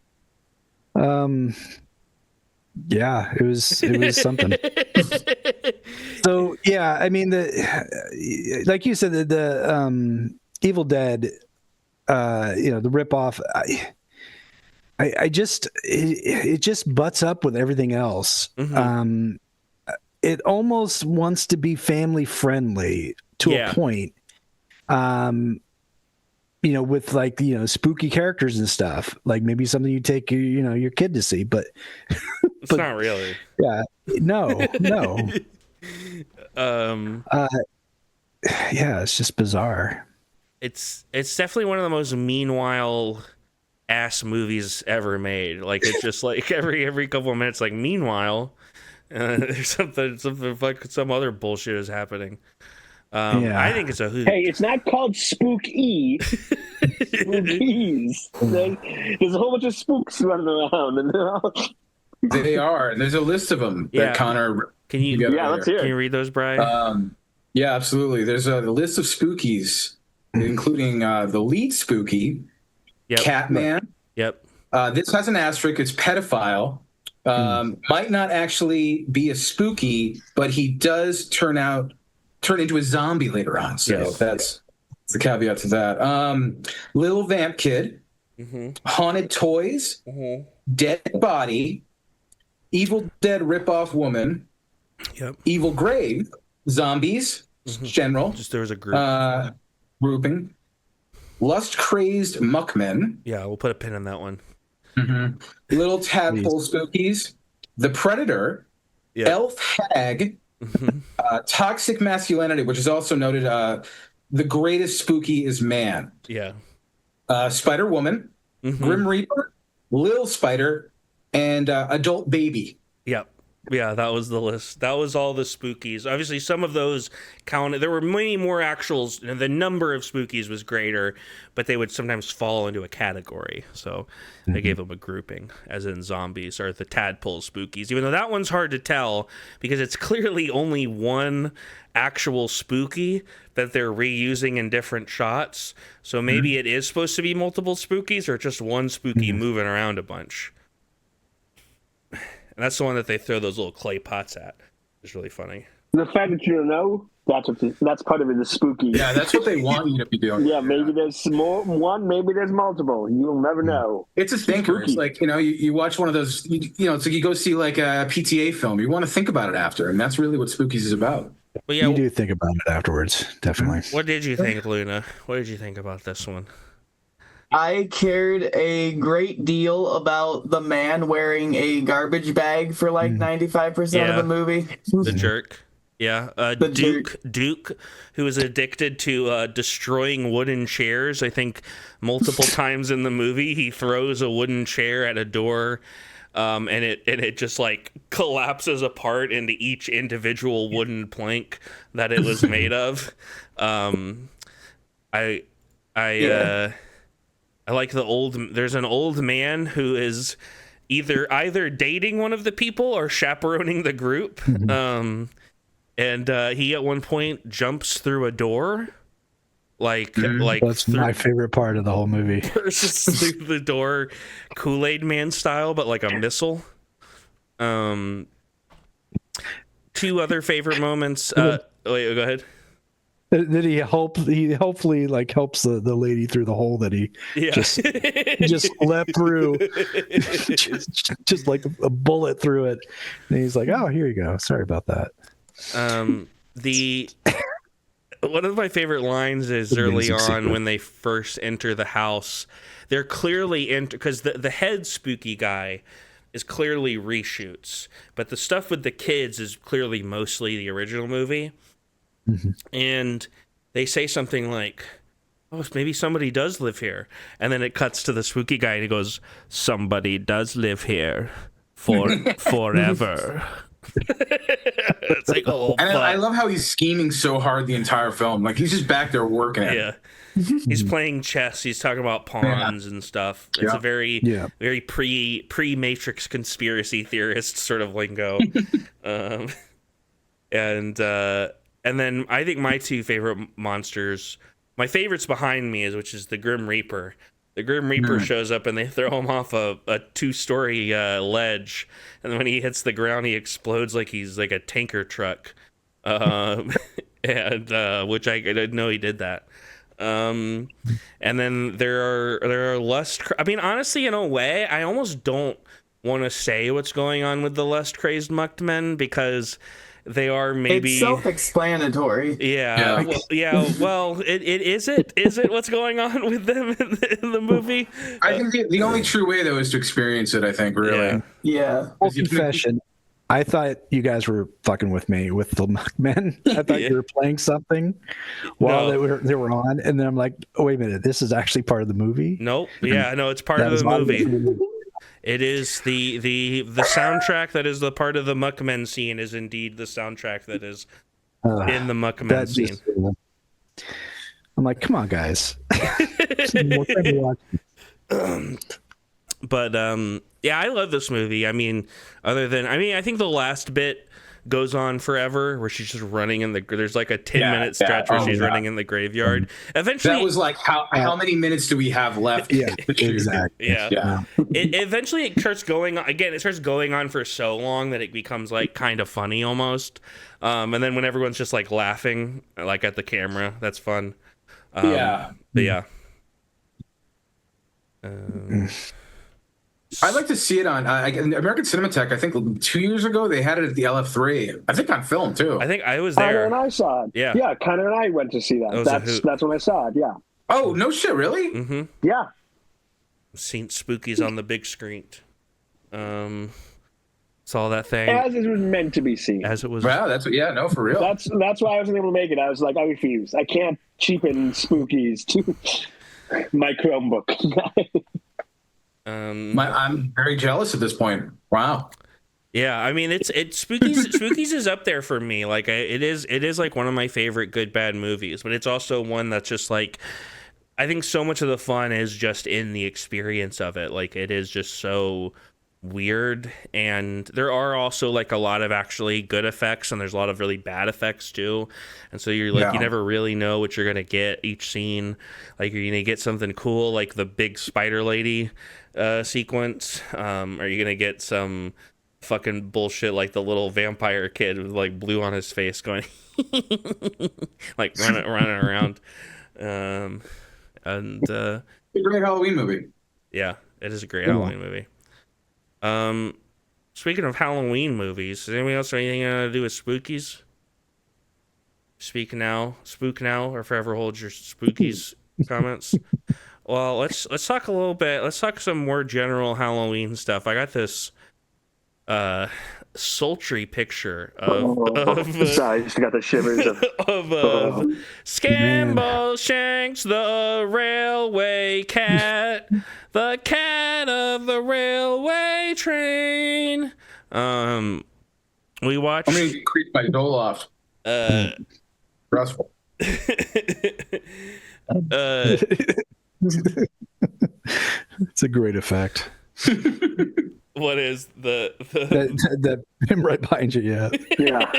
go? Yeah, it was something. So yeah, I mean, like you said, the Evil Dead, the ripoff. I just it just butts up with everything else. Mm-hmm. It almost wants to be family friendly to a point. With like spooky characters and stuff. Like maybe something you take your kid to see, but it's not really. Yeah, no. Yeah, it's just bizarre. It's definitely one of the most meanwhile ass movies ever made. Like it's just like every couple of minutes, like meanwhile, there's something like some other bullshit is happening. I think it's a hoot. Hey, it's not called Spookies. Spookies. There's a whole bunch of spooks running around, and they are. And there's a list of them that Connor. Can you? Yeah, let's hear. Can you read those, Bri? Yeah, absolutely. There's a list of Spookies, including the lead Spooky, Catman. Yep. This has an asterisk. It's pedophile. Might not actually be a Spooky, but he does turn into a zombie later on. So that's the caveat to that. Little Vamp Kid, Haunted Toys, Dead Body, Evil Dead Ripoff Woman, Evil Grave, Zombies, general. Just there was a grouping. Lust Crazed Muckmen. Yeah, we'll put a pin in that one. Little Tadpole Spookies, The Predator, Elf Hag, Toxic Masculinity, which is also noted. The greatest Spooky is man. Yeah. Spider Woman, Grim Reaper, Lil Spider, and Adult Baby. Yep. Yeah, that was the list. That was all the Spookies. Obviously, some of those counted. There were many more actuals. The number of Spookies was greater, but they would sometimes fall into a category. So they gave them a grouping, as in zombies or the tadpole Spookies. Even though that one's hard to tell because it's clearly only one actual Spooky that they're reusing in different shots. So maybe it is supposed to be multiple Spookies or just one Spooky moving around a bunch. And that's the one that they throw those little clay pots at. It's really funny. The fact that you don't know, that's part of it, the Spooky. Yeah, that's what they want you to be doing. Yeah, maybe there's one, maybe there's multiple. You'll never know. It's a thinker. It's like, you watch one of those, it's like you go see like a PTA film. You want to think about it after, and that's really what Spookies is about. Well, yeah, you do think about it afterwards, definitely. What did you think, Luna? What did you think about this one? I cared a great deal about the man wearing a garbage bag for like 95% of the movie. The jerk. Yeah. Duke, who is addicted to destroying wooden chairs. I think multiple times in the movie, he throws a wooden chair at a door, and it just like collapses apart into each individual wooden plank that it was made of. I like there's an old man who is either dating one of the people or chaperoning the group. And he at one point jumps through a door. That's my favorite part of the whole movie. Versus through the door, Kool-Aid Man style, but like a missile. Two other favorite moments. Wait, go ahead. Did he hopefully like helps the lady through the hole that he just leapt through, just like a bullet through it, and he's like, "Oh, here you go. Sorry about that." One of my favorite lines is early on when they first enter the house. They're clearly because the head Spooky guy is clearly reshoots, but the stuff with the kids is clearly mostly the original movie. And they say something like, "Oh, maybe somebody does live here," and then it cuts to the Spooky guy and he goes, "Somebody does live here forever." It's like, oh, and I love how he's scheming so hard the entire film. Like he's just back there working it. Yeah. He's playing chess. He's talking about pawns and stuff. It's a very pre-Matrix conspiracy theorist sort of lingo. And And then I think my two favorite monsters, my favorite's behind me, which is the Grim Reaper. The Grim Reaper shows up and they throw him off a 2-story ledge, and when he hits the ground, he explodes like he's like a tanker truck. And which I didn't know he did that. And then there are lust. I mean, honestly, in a way, I almost don't want to say what's going on with the lust crazed mucked men, because they are maybe it's self-explanatory. Yeah. Well, it is it what's going on with them in the movie? I think the only true way though is to experience it. I think really. Yeah. Full confession. I thought you guys were fucking with me with the men. I thought you were playing something while they were on, and then I'm like, oh, wait a minute, this is actually part of the movie. Nope. Yeah, no, it's part of the movie. It is the soundtrack that is the part of the Muckmen scene is indeed the soundtrack that is in the Muckmen scene. I'm like, come on, guys. But yeah, I love this movie. I mean, I think the last bit goes on forever, where she's just running in there's like a 10-minute stretch where she's running in the graveyard. Eventually, that was like how many minutes do we have left? Yeah, exactly. Yeah. Eventually, it starts going on again. It starts going on for so long that it becomes like kind of funny almost. And then when everyone's just like laughing like at the camera, that's fun. But yeah. I'd like to see it on American Cinematheque. I think 2 years ago they had it at the LF3. I think on film too. I think I was there. Connor and I saw it. Yeah, Connor and I went to see that. That's when I saw it. Yeah. Oh no shit! Really? Mm-hmm. Yeah. Seen Spookies on the big screen. Saw that thing as it was meant to be seen. As it was. Wow, no, for real. That's why I wasn't able to make it. I was like, I refuse. I can't cheapen Spookies to my Chromebook. I'm very jealous at this point. Wow. Yeah, I mean it's Spookies is up there for me. Like it is like one of my favorite good bad movies, but it's also one that's just like I think so much of the fun is just in the experience of it. Like it is just so weird, and there are also like a lot of actually good effects, and there's a lot of really bad effects too, and so you're like you never really know what you're gonna get each scene. Like you're gonna get something cool like the big spider lady sequence, are you gonna get some fucking bullshit like the little vampire kid with like blue on his face going like running around, and it's a great Halloween movie. Yeah, it is a great Halloween movie. Speaking of Halloween movies, does anybody else have anything to do with Spookies? Spook now, or forever hold your Spookies comments. Well, let's talk a little bit. Let's talk some more general Halloween stuff. I got this sultry picture of sorry, I just got the shivers of Scamble Shanks, the railway cat, the cat of the railway train. We watched. I'm gonna get creeped by Doloff. Stressful. It's a great effect. What is that him right behind you? Yeah.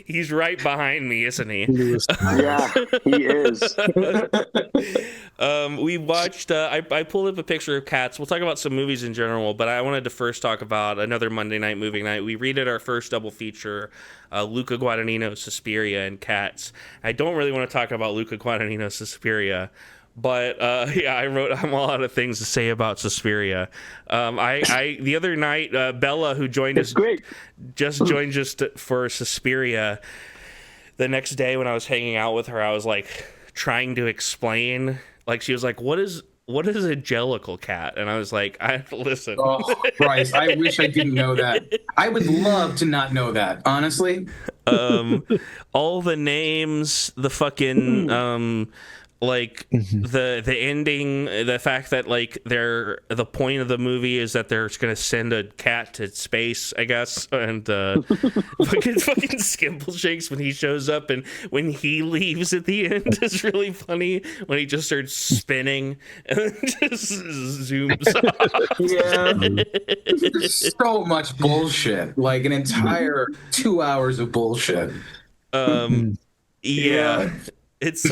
He's right behind me, isn't he? Yeah, he is. We watched. I pulled up a picture of cats. We'll talk about some movies in general, but I wanted to first talk about another Monday night movie night. We redid our first double feature, Luca Guadagnino's Suspiria and Cats. I don't really want to talk about Luca Guadagnino's Suspiria. But I wrote a lot of things to say about Suspiria. I the other night, Bella, who joined us, just joined us for Suspiria. The next day when I was hanging out with her, I was like trying to explain. Like she was like, "What is a jellicle cat?" And I was like, listen. Oh Christ! I wish I didn't know that. I would love to not know that, honestly. All the names, the fucking. Like the ending, the fact that like the point of the movie is that they're gonna send a cat to space, I guess, and fucking Skimble Shakes when he shows up and when he leaves at the end is really funny when he just starts spinning and just zooms off. Yeah, so much bullshit, like an entire 2 hours of bullshit. Yeah. It's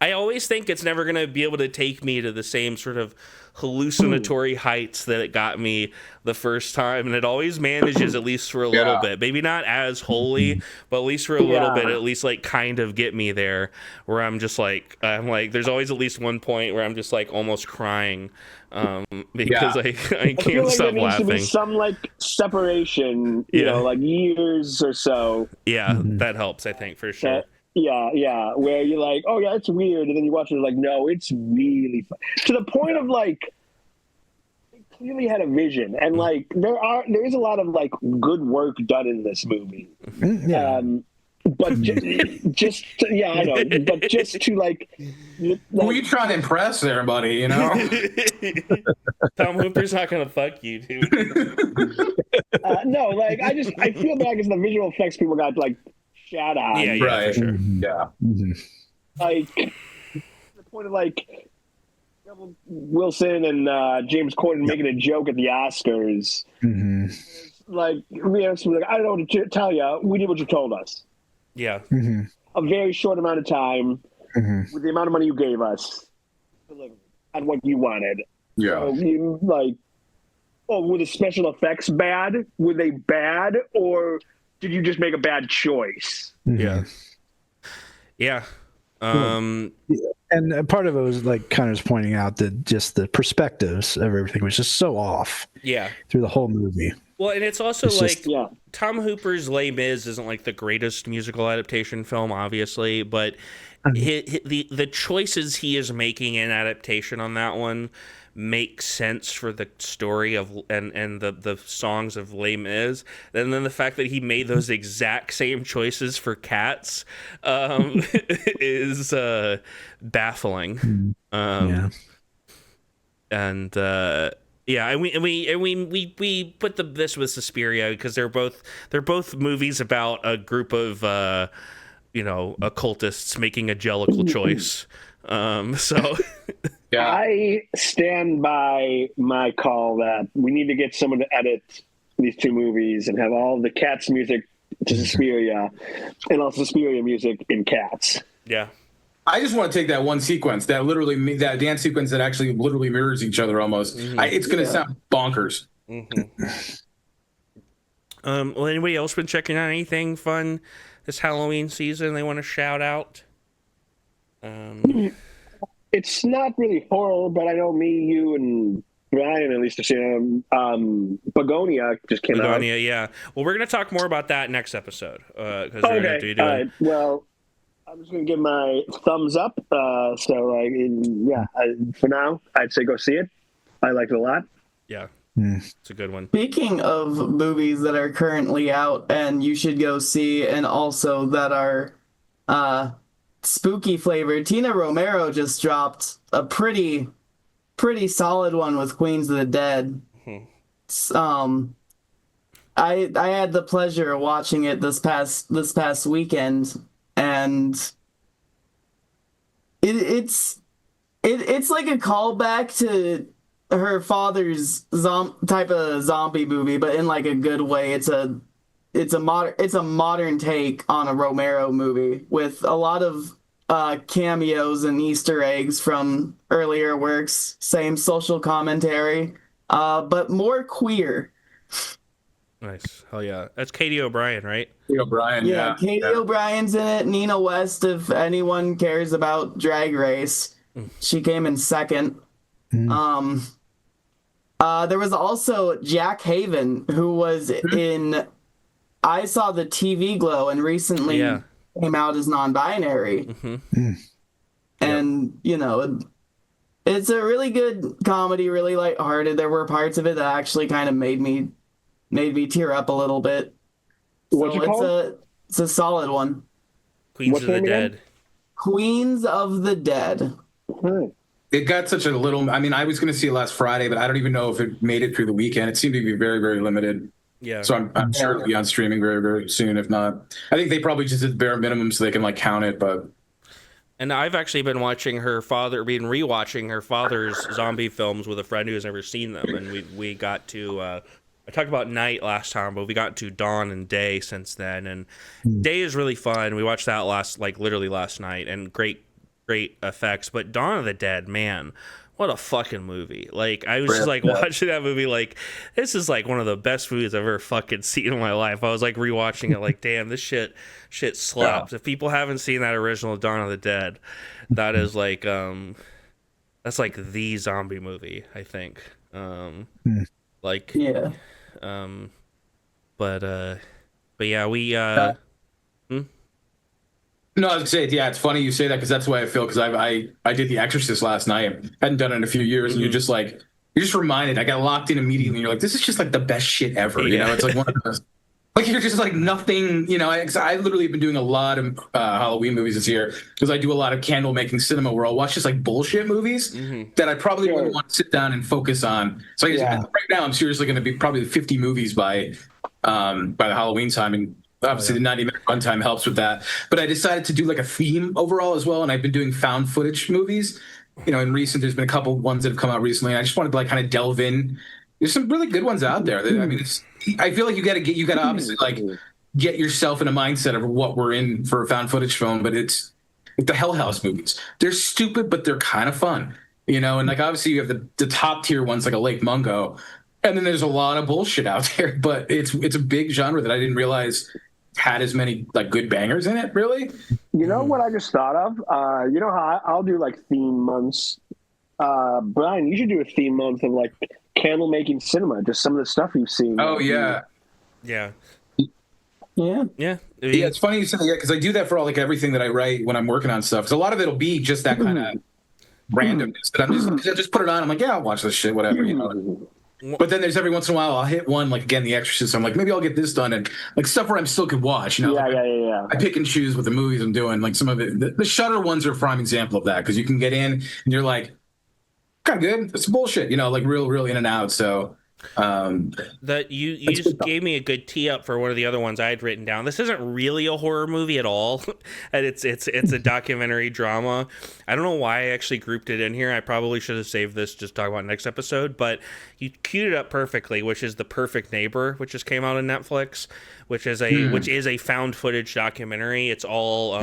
I always think it's never going to be able to take me to the same sort of hallucinatory heights that it got me the first time, and it always manages, at least for a little bit, maybe not as wholly, but at least for a little bit, at least like kind of get me there, where I'm like there's always at least one point where I'm just like almost crying, because I can't stop laughing. There needs to be some like separation, you know, like years or so. Yeah, that helps, I think, for sure. Yeah, where you're like, oh yeah, it's weird, and then you watch it like, no, it's really fun. To the point of like, they clearly had a vision, and like there is a lot of like good work done in this movie. Yeah. But just yeah, I know, but just to like, who are you trying to impress there, buddy? You know, Tom Hooper's not gonna fuck you, dude. No, like I feel bad because the visual effects people got like shat on. Yeah, right. For sure. Yeah. Like the point of like Wilson and James Corden making a joke at the Oscars. Like, I don't know what to tell you. We did what you told us. Yeah. A very short amount of time with the amount of money you gave us on what you wanted. Yeah. So you, like, were the special effects bad? Were they bad? Or did you just make a bad choice? Yeah. Yeah. And part of it was like Connor's pointing out that just the perspectives of everything was just so off. Yeah. Through the whole movie. Well, and it's also Tom Hooper's Les Mis isn't like the greatest musical adaptation film, obviously, but the choices he is making in adaptation on that one make sense for the story of and the songs of Les Mis. And then the fact that he made those exact same choices for Cats is baffling. Yeah, and we put this with Suspiria because they're both movies about a group of occultists making a jellicle choice. So yeah. I stand by my call that we need to get someone to edit these two movies and have all the Cats music to Suspiria and also Suspiria music in Cats. Yeah. I just want to take that one sequence, that dance sequence that actually literally mirrors each other almost. It's going to sound bonkers. Well, anybody else been checking out anything fun this Halloween season they want to shout out? It's not really horror, but I know me, you, and Brian at least have seen Begonia just came out. Begonia, yeah. Well, we're going to talk more about that next episode because we're going to have to be doing. All right. Well, I'm just going to give my thumbs up. For now, I'd say go see it. I liked it a lot. Yeah, it's a good one. Speaking of movies that are currently out and you should go see, and also that are spooky flavored, Tina Romero just dropped a pretty solid one with Queens of the Dead. I had the pleasure of watching it this past weekend. And it's like a callback to her father's type of zombie movie, but in like a good way. It's a modern take on a Romero movie with a lot of cameos and Easter eggs from earlier works. Same social commentary, but more queer. Nice. Hell yeah. That's Katie O'Brien, right? Katie O'Brien, yeah. Katie O'Brien's in it. Nina West, if anyone cares about Drag Race. She came in second. There was also Jack Haven, who was in I Saw the TV Glow and recently came out as non-binary. And, it's a really good comedy, really lighthearted. There were parts of it that actually kind of made me tear up a little bit. What's it called? It's a solid one. Queens of the Dead. Queens of the Dead. It got such a little. I mean, I was going to see it last Friday, but I don't even know if it made it through the weekend. It seemed to be very, very limited. Yeah. So I'm sure it'll be on streaming very, very soon. If not, I think they probably just did bare minimum so they can count it. But and I've actually been rewatching her father's zombie films with a friend who has never seen them, and we got to I talked about night last time, but we got to dawn and day since then, and day is really fun. We watched that literally last night, and great effects. But Dawn of the Dead, man, what a fucking movie. Like, I was just like watching that movie, like, this is like one of the best movies I've ever fucking seen in my life. I was like rewatching it, like, damn, this shit slaps. If people haven't seen that original Dawn of the Dead, that is like that's like the zombie movie, I think. Like, yeah. But yeah, we No, I was gonna say, yeah, it's funny you say that because that's the way I feel. Because I did The Exorcist last night, hadn't done it in a few years, and you're just reminded. I got locked in immediately, and you're like, this is just like the best shit ever. You know, it's like one of those. Like, you're just like nothing. You know, I literally have been doing a lot of Halloween movies this year because I do a lot of candle making cinema where I'll watch just like bullshit movies that I probably wouldn't want to sit down and focus on. So right now, I'm seriously going to be probably 50 movies by the Halloween time, and obviously the 90-minute runtime helps with that. But I decided to do like a theme overall as well, and I've been doing found footage movies. You know, in recent, there's been a couple ones that have come out recently, and I just wanted to like kind of delve in. There's some really good ones out there. I mean, I feel like you got to obviously like get yourself in a mindset of what we're in for a found footage film. But it's like the Hell House movies. They're stupid, but they're kind of fun, you know. And like obviously you have the top tier ones like a Lake Mungo, and then there's a lot of bullshit out there. But it's a big genre that I didn't realize had as many like good bangers in it. Really, you know what I just thought of? You know how I'll do like theme months. Brian, you should do a theme month of like candle making cinema, just some of the stuff you've seen. Oh yeah. It's funny you said that because I do that for all like everything that I write when I'm working on stuff. Because a lot of it'll be just that kind of randomness that I just put it on. I'm like, yeah, I'll watch this shit, whatever, you know. But then there's every once in a while I'll hit one like again The Exorcist. I'm like, maybe I'll get this done, and like stuff where I'm still could watch, you know. I pick and choose with the movies I'm doing. Like some of it, the Shudder ones are a prime example of that because you can get in and you're like, kind of good. It's bullshit, you know, like real in and out. So that you just gave me a good tee up for one of the other ones I had written down. This isn't really a horror movie at all, and it's a documentary drama. I don't know why I actually grouped it in here. I probably should have saved this just talk about next episode, but you queued it up perfectly, which is The Perfect Neighbor, which just came out on Netflix, which is a found footage documentary. It's all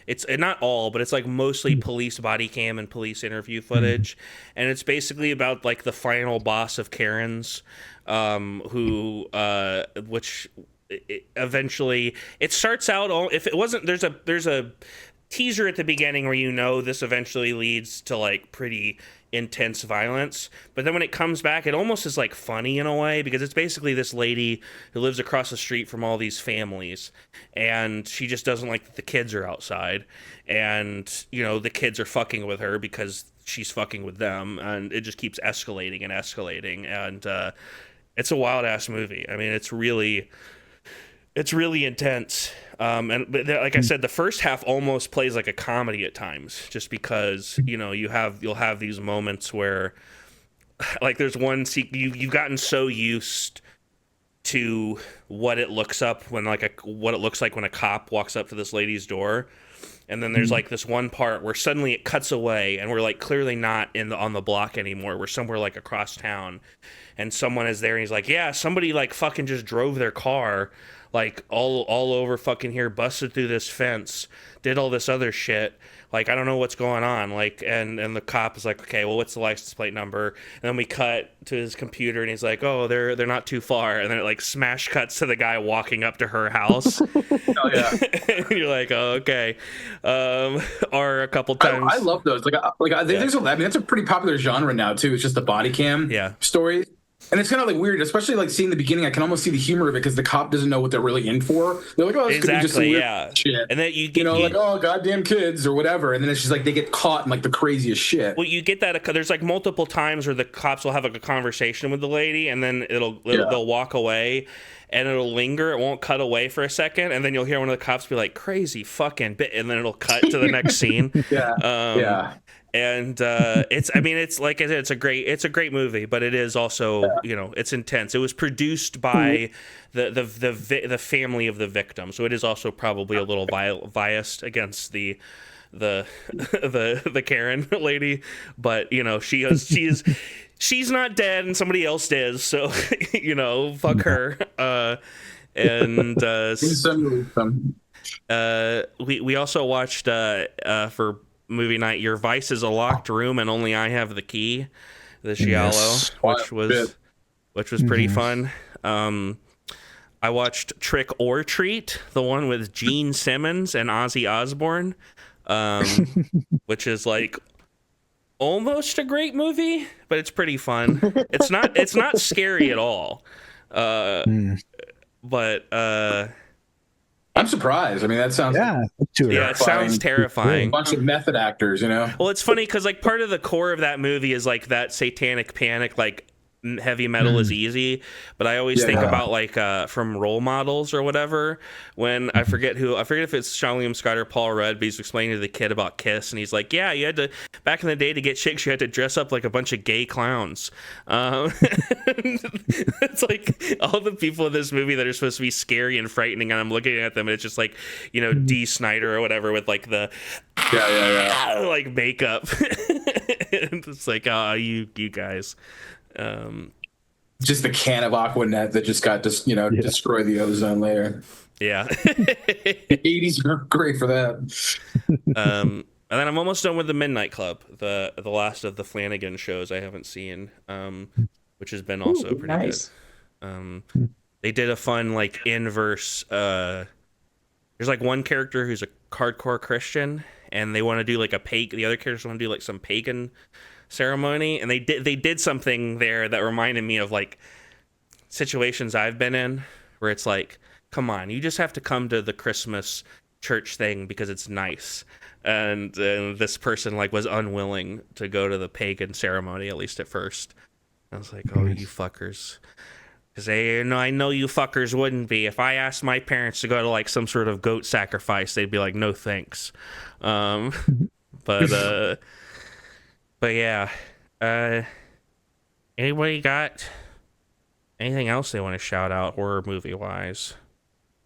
it's not all, but it's like mostly police body cam and police interview footage, and it's basically about like the final boss of Karen's, which eventually it starts out. If it wasn't, there's a teaser at the beginning where you know this eventually leads to like pretty intense violence, but then when it comes back it almost is like funny in a way because it's basically this lady who lives across the street from all these families, and she just doesn't like that the kids are outside, and you know the kids are fucking with her because she's fucking with them, and it just keeps escalating and it's a wild ass movie. I mean, it's really intense. But like I said, the first half almost plays like a comedy at times, just because you know you'll have these moments where, like, there's one you've gotten so used to what it looks like when a cop walks up to this lady's door, and then there's like this one part where suddenly it cuts away, and we're like clearly not on the block anymore. We're somewhere like across town, and someone is there, and he's like, yeah, somebody like fucking just drove their car like all over fucking here, busted through this fence, did all this other shit. Like, I don't know what's going on. Like, and the cop is like, okay, well, what's the license plate number? And then we cut to his computer, and he's like, oh, they're not too far. And then it like smash cuts to the guy walking up to her house. Oh yeah. And you're like, oh, okay. Or a couple times. I love those. There's I mean, that's a pretty popular genre now too. It's just the body cam story. And it's kind of like weird, especially like seeing the beginning. I can almost see the humor of it because the cop doesn't know what they're really in for. They're like, "Oh, this could be just some weird shit," and then like, "Oh, goddamn kids" or whatever. And then it's just like they get caught in like the craziest shit. Well, you get that. There's like multiple times where the cops will have like a conversation with the lady, and then they'll walk away, and it'll linger. It won't cut away for a second, and then you'll hear one of the cops be like, "Crazy fucking bit," and then it'll cut to the next scene. And it's like I said, it's a great movie, but it is also it's intense. It was produced by the family of the victim, so it is also probably a little biased against the the Karen lady, but you know she's not dead and somebody else is, so you know, fuck her. And we also watched for movie night Your Vice is a Locked Room and Only I Have the Key, the Giallo, which was pretty fun. I watched Trick or Treat, the one with Gene Simmons and Ozzy Osbourne, which is like almost a great movie, but it's pretty fun. It's not scary at all. But I'm surprised. I mean, that sounds it sounds terrifying. A bunch of method actors, you know. Well, it's funny because like part of the core of that movie is like that satanic panic, like heavy metal is easy, but I always think about like from Role Models or whatever, when I forget if it's Sean William Scott or Paul Rudd, but he's explaining to the kid about Kiss, and he's like, yeah, you had to, back in the day, to get chicks, you had to dress up like a bunch of gay clowns. It's like all the people in this movie that are supposed to be scary and frightening, and I'm looking at them and it's just like, you know, Dee Snider or whatever with like the like makeup. It's like, you guys. Just the can of Aquanet that just got destroy the ozone layer. Yeah. The 80s are great for that. And then I'm almost done with the Midnight Club, the last of the Flanagan shows I haven't seen, which has been also pretty nice. Good. They did a fun like inverse. There's like one character who's a hardcore Christian, and they want to do like the other characters want to do like some pagan ceremony, and they did something there that reminded me of like situations I've been in where it's like, come on, you just have to come to the Christmas church thing because it's nice, and this person like was unwilling to go to the pagan ceremony, at least at first. I was like, oh, you fuckers. Because I know you fuckers wouldn't be. If I asked my parents to go to like some sort of goat sacrifice, they'd be like, no thanks. But yeah, anybody got anything else they want to shout out horror movie wise?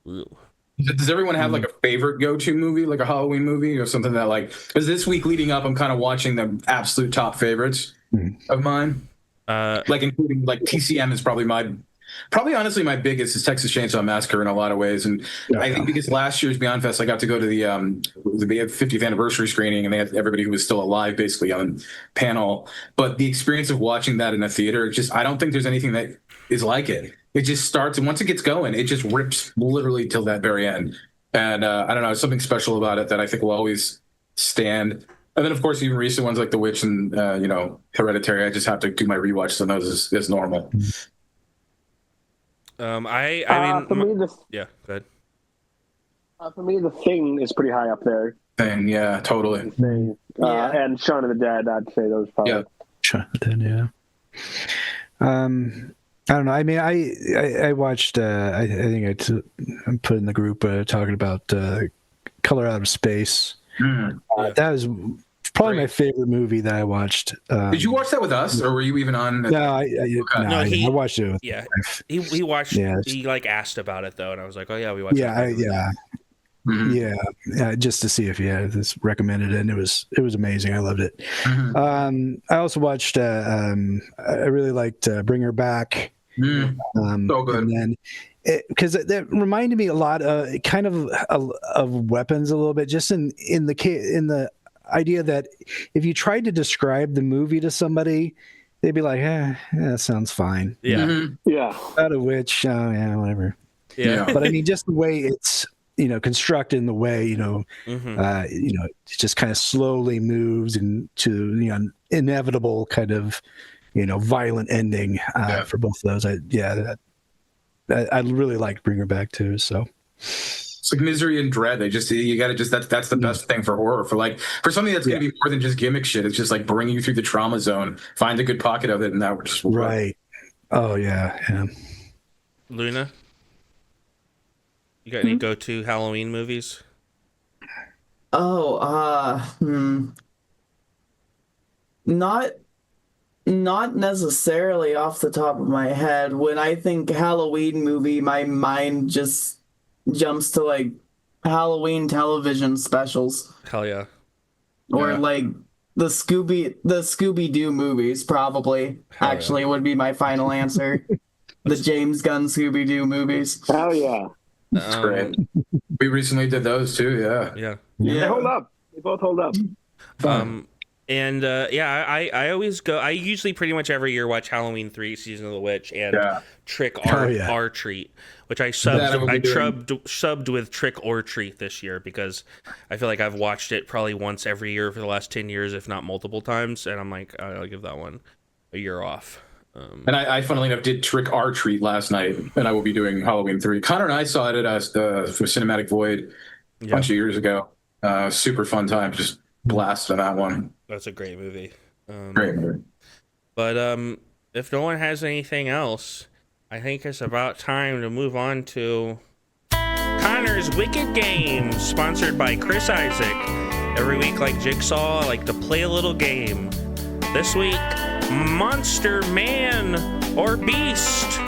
Does everyone have like a favorite go-to movie, like a Halloween movie or something that like, because this week leading up, I'm kind of watching the absolute top favorites of mine. Like including like TCM is probably honestly my biggest is Texas Chainsaw Massacre in a lot of ways, and I think because last year's Beyond Fest I got to go to the 50th anniversary screening, and they had everybody who was still alive basically on panel. But the experience of watching that in a theater, I don't think there's anything that is like it. It just starts, and once it gets going, it just rips literally till that very end. And I don't know, something special about it that I think will always stand. And then, of course, even recent ones like The Witch and Hereditary, I just have to do my rewatches on those as normal. I mean, for me, yeah, go ahead. For me, The Thing is pretty high up there. Thing, yeah, totally. Thing. And Shaun of the Dead, I'd say those probably. Yeah, Shaun of the Dead, yeah. I don't know. I mean, I watched. I think I put in the group talking about Color Out of Space. That was probably my favorite movie that I watched. Did you watch that with us, or were you even on? No, I watched it. He watched. Yeah. He like asked about it thoh, and I was like, oh yeah, we watched. Yeah, just to see if he had this recommended it, and it was amazing. I loved it. I also watched. I really liked Bring Her Back. So good. And then, because that reminded me a lot kind of Weapons a little bit, just in the idea that if you tried to describe the movie to somebody, they'd be like, that sounds fine. Yeah. Out of which, whatever. Yeah. But I mean, just the way it's constructed, in the way it just kind of slowly moves into inevitable kind of violent ending for both of those. I really liked Bring Her Back too. So it's like Misery and Dread. That's the best thing for horror, for something that's going to be more than just gimmick shit. It's just like bringing you through the trauma zone, find a good pocket of it, and that would just work. Right. Oh yeah. Luna, you got any go-to Halloween movies? Not necessarily off the top of my head. When I think Halloween movie, my mind just jumps to like Halloween television specials. Hell yeah. or like the Scooby Doo movies. Probably actually would be my final answer. The James Gunn Scooby Doo movies. Hell yeah, that's great. We recently did those too. Yeah. They hold up. They both hold up. And I always go. I usually pretty much every year watch Halloween 3, Season of the Witch, and Trick or Treat, which I subbed with Trick or Treat this year because I feel like I've watched it probably once every year for the last 10 years, if not multiple times, and I'm like, I'll give that one a year off. And I funnily enough did Trick or Treat last night, and I will be doing Halloween 3. Connor and I saw it at for Cinematic Void a bunch of years ago. Super fun time, just blast on that one. That's a great movie. Great movie. But if no one has anything else, I think it's about time to move on to Connor's Wicked Games, sponsored by Chris Isaac. Every week, like Jigsaw, I like to play a little game. This week, Monster Man or Beast.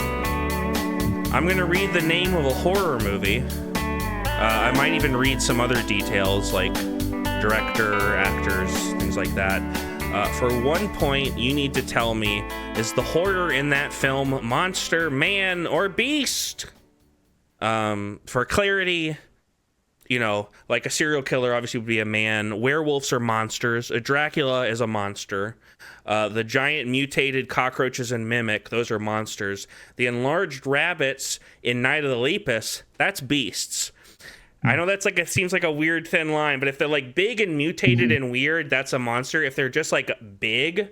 I'm going to read the name of a horror movie. I might even read some other details like director, actors, things like that. For 1 point, you need to tell me, is the horror in that film monster, man, or beast? For clarity, like a serial killer obviously would be a man. Werewolves are monsters. A Dracula is a monster. The giant mutated cockroaches and mimic, those are monsters. The enlarged rabbits in Night of the Lepus, that's beasts. I know that's it seems like a weird thin line, but if they're like big and mutated and weird, that's a monster. If they're just like big,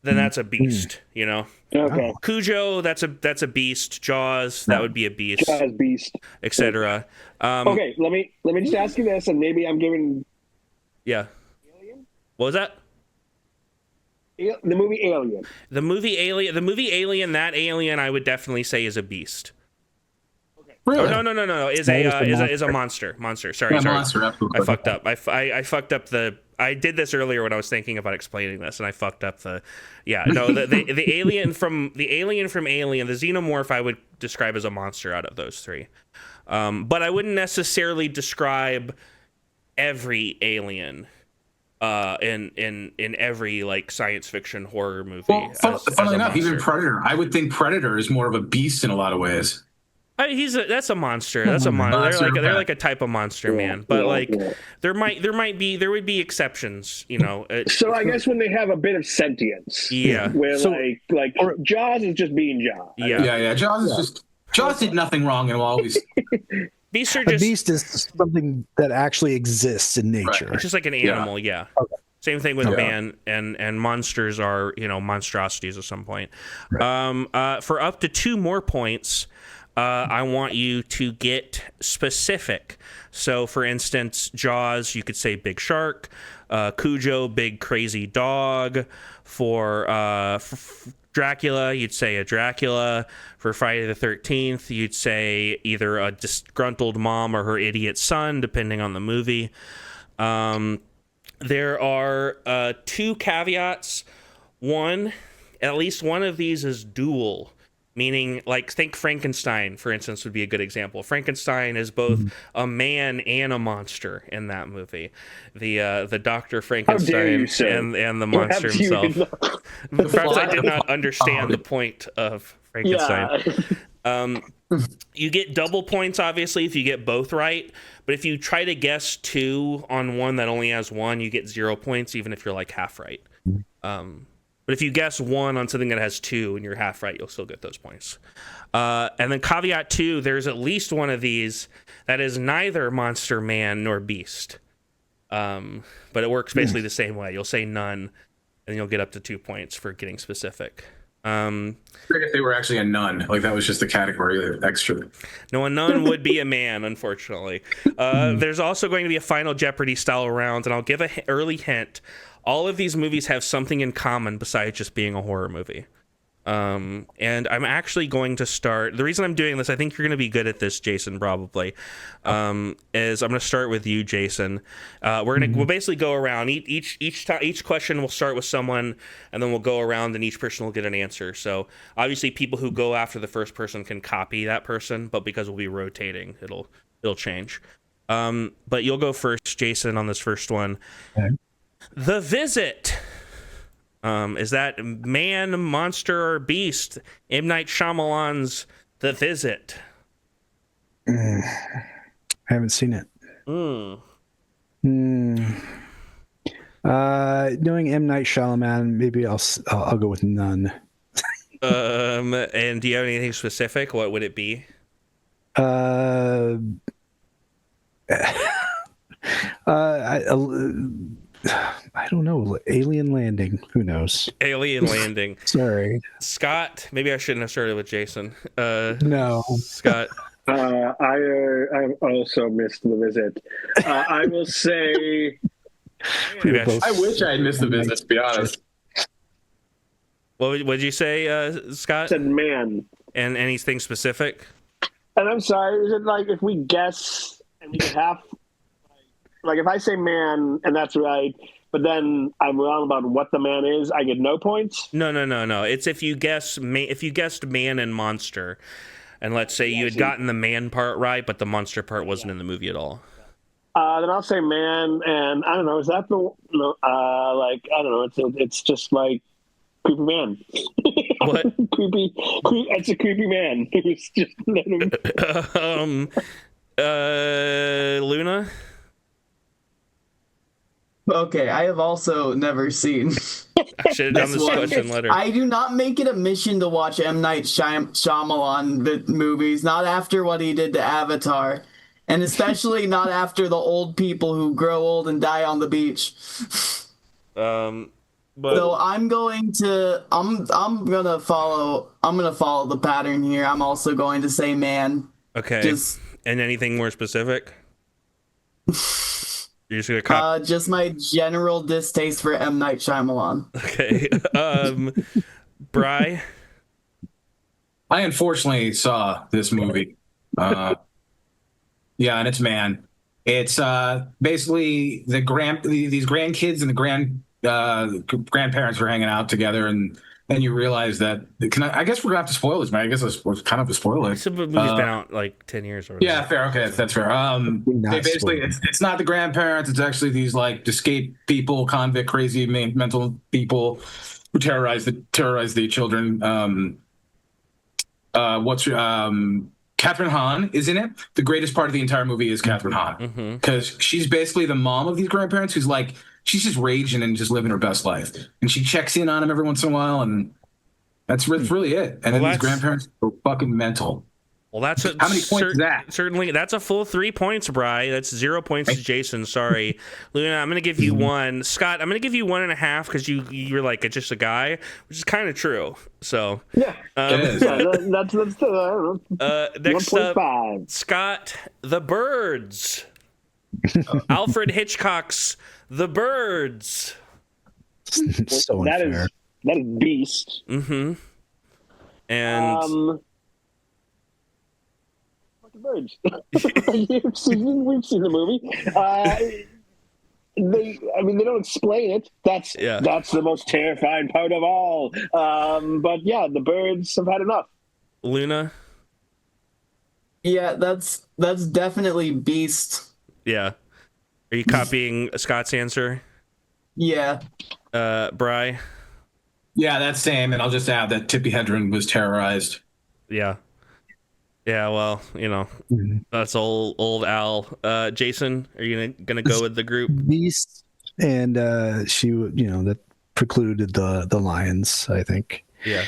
then that's a beast, Okay. Cujo, that's a beast. Jaws, that would be a beast. Jaws, beast, etc. Okay, let me just ask you this, and maybe I'm giving. Yeah. Alien? What was that? The movie Alien. The movie Alien. That alien, I would definitely say is a beast. Really? Oh, no. Is a monster. Sorry. Monster. Absolutely. I fucked up. I fucked up the. I did this earlier when I was thinking about explaining this, and I fucked up the. Yeah, no. The alien from Alien, the xenomorph, I would describe as a monster out of those three, but I wouldn't necessarily describe every alien. In every like science fiction horror movie. Well, funnily enough, even Predator. I would think Predator is more of a beast in a lot of ways. That's a monster. That's a monster. They're like a type of monster, man. But there would be exceptions, So I guess when they have a bit of sentience, where Jaws is just being Jaws. Yeah. Jaws did nothing wrong and will always. Beasts are just. A beast is something that actually exists in nature. Right. It's just like an animal, yeah. Okay. Same thing with man, and monsters are monstrosities at some point. Right. For up to 2 more points. I want you to get specific. So, for instance, Jaws, you could say big shark. Cujo, big crazy dog. For Dracula, you'd say a Dracula. For Friday the 13th, you'd say either a disgruntled mom or her idiot son, depending on the movie. There are 2 caveats. One, at least one of these is dual. Meaning, like, think Frankenstein, for instance, would be a good example. Frankenstein is both a man and a monster in that movie. The Dr. Frankenstein and the monster himself. Perhaps I did not understand the point of Frankenstein. Yeah. You get double points, obviously, if you get both right. But if you try to guess 2 on one that only has 1, you get 0 points, even if you're, like, half right. But if you guess 1 on something that has 2 and you're half right, you'll still get those points. And then caveat 2, there's at least one of these that is neither monster, man, nor beast. But it works basically the same way. You'll say none, and you'll get up to 2 points for getting specific. I if they were actually a nun, like that was just a category extra. No, a nun would be a man, unfortunately. There's also going to be a Final Jeopardy style round, and I'll give an early hint. All of these movies have something in common besides just being a horror movie. And I'm actually going to start. The reason I'm doing this, I think you're going to be good at this, Jason, probably, is I'm going to start with you, Jason. We'll basically go around. Each question will start with someone, and then we'll go around, and each person will get an answer. So obviously, people who go after the first person can copy that person, but because we'll be rotating, it'll change. But you'll go first, Jason, on this first one. Okay. The Visit. Is that man, monster, or beast? M. Night Shyamalan's The Visit. I haven't seen it. Knowing M. Night Shyamalan, maybe I'll go with none. And do you have anything specific? What would it be? I don't know. Alien Landing. Who knows? Alien Landing. Sorry, Scott. Maybe I shouldn't have started with Jason. No, Scott. I also missed The Visit. I will say. I wish I had missed The Visit, to be honest. What would you say, Scott? I said man. And anything specific? And I'm sorry, is it like if we guess and we get half, like if I say man and that's right, but then I'm wrong about what the man is, I get no points? No. It's if you guessed man and monster, and let's say you had gotten the man part right, but the monster part wasn't in the movie at all. Then I'll say man, and I don't know, is that the like I don't know, it's just like creepy man. What? creepy. It's a creepy man. It's just let him. Luna. Okay, I have also never seen. I should have done this question letter. I do not make it a mission to watch M. Night Shyamalan movies, not after what he did to Avatar, and especially not after the old people who grow old and die on the beach. But so I'm gonna follow the pattern here. I'm also going to say man. Okay. And anything more specific? You're just gonna just my general distaste for M. Night Shyamalan. Okay. Bri? I unfortunately saw this movie. Yeah, and it's man. It's basically these grandkids and the grandparents are hanging out together, and then you realize that. I guess we're gonna have to spoil this, man. I guess it's kind of a spoiler. This movie's been out like 10 years or yeah, fair. Okay, that's fair. They basically, it's not the grandparents. It's actually these like escaped people, convict, crazy mental people who terrorize the children. Catherine Hahn is in it. The greatest part of the entire movie is Catherine Hahn, because she's basically the mom of these grandparents who's like, she's just raging and just living her best life. And she checks in on them every once in a while, and that's really it. And then these grandparents are fucking mental. Well, that's how many points is that? Certainly, that's a full 3 points, Bri. That's 0 points to Jason. Sorry, Luna. I'm going to give you 1. Scott, I'm going to give you 1.5 because you're like just a guy, which is kind of true. So yeah, it is. That's next 1.5. Up, Scott, The Birds. Alfred Hitchcock's The Birds. So unfair. That is Beast. And Birds. We've seen the movie. They don't explain it. That's the most terrifying part of all. But yeah, the birds have had enough. Luna. Yeah, that's definitely Beast. Yeah. Are you copying Scott's answer? Yeah. Bri? Yeah, that's same. And I'll just add that Tippi Hedren was terrorized. Yeah. Yeah, well, that's old Al. Jason, are you gonna go with the group? Beast, and she, that precluded the lions, I think. Yeah.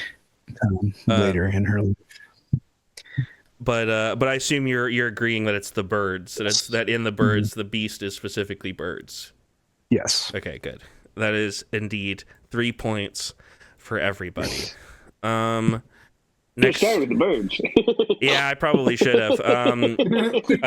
Later in her life. But I assume you're agreeing that it's the birds. That in the birds, the beast is specifically birds. Yes. Okay, good. That is indeed 3 points for everybody. Next, start with the birds. Yeah, I probably should have. I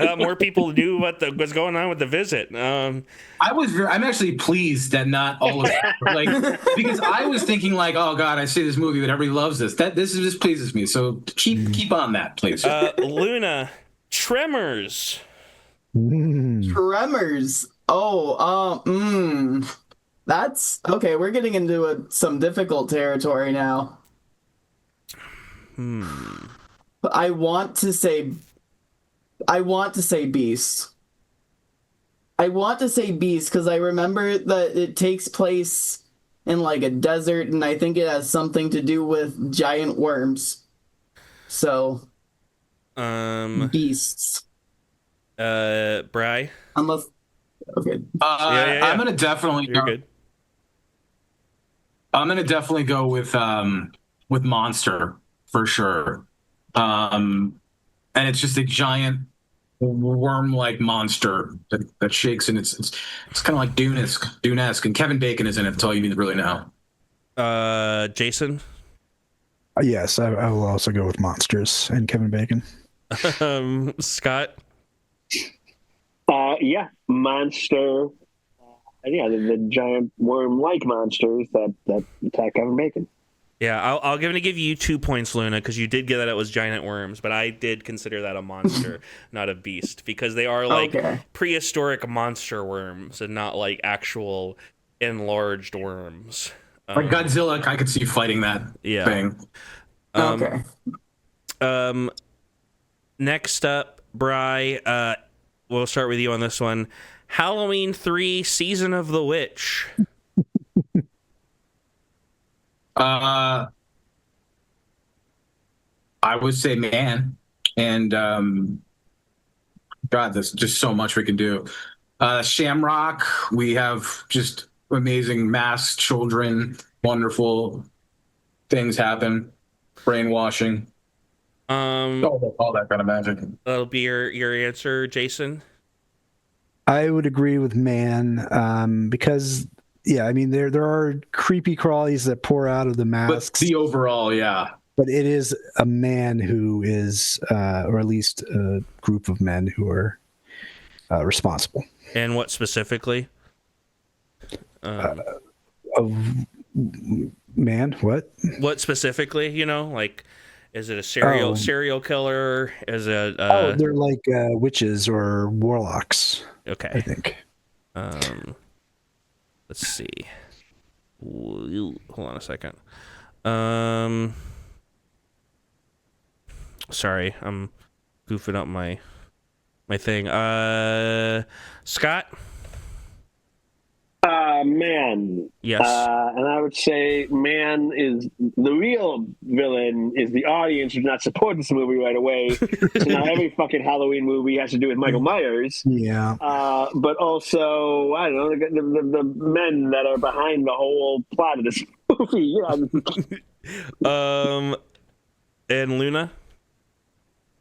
thought more people knew what was going on with The Visit. I'm actually pleased that not all of it, because I was thinking like, oh god, I see this movie, but everybody loves this. This just pleases me. So keep on that, please. Luna, Tremors. Tremors. That's okay. We're getting into some difficult territory now. I want to say Beast. I want to say beast because I remember that it takes place in like a desert, and I think it has something to do with giant worms. So, beasts. Bri? Unless, okay. Yeah. I'm gonna definitely. You're good. I'm gonna definitely go with monster for sure. And it's just a giant worm-like monster that shakes, and it's kind of like Dune-esque, and Kevin Bacon is in it. That's all you need to really know. Jason? Yes, I will also go with monsters and Kevin Bacon. Scott? Yeah, monster. Yeah, the giant worm-like monsters that attack Kevin Bacon. Yeah, I'm going to give you 2 points, Luna, because you did get that it was giant worms, but I did consider that a monster, not a beast, because they are like prehistoric monster worms and not like actual enlarged worms. Like Godzilla, I could see fighting that thing. Next up, Bri, we'll start with you on this one. Halloween 3 Season of the Witch. I would say man, and God, there's just so much we can do. Shamrock, we have just amazing masked children, wonderful things happen, brainwashing, all that kind of magic. That'll be your answer, Jason. I would agree with man, because I mean there are creepy crawlies that pour out of the masks. But the overall, but it is a man who is, or at least a group of men who are responsible. And what specifically? Of man, what? What specifically? You know, like, is it a serial killer? Is it? They're like witches or warlocks. Okay, I think. Let's see. Hold on a second. Sorry, I'm goofing up my thing. Scott? Man. Yes. And I would say man is the real villain is the audience who's not supporting this movie right away. So now every fucking Halloween movie has to do with Michael Myers. Yeah. But also, I don't know, the men that are behind the whole plot of this movie. And Luna?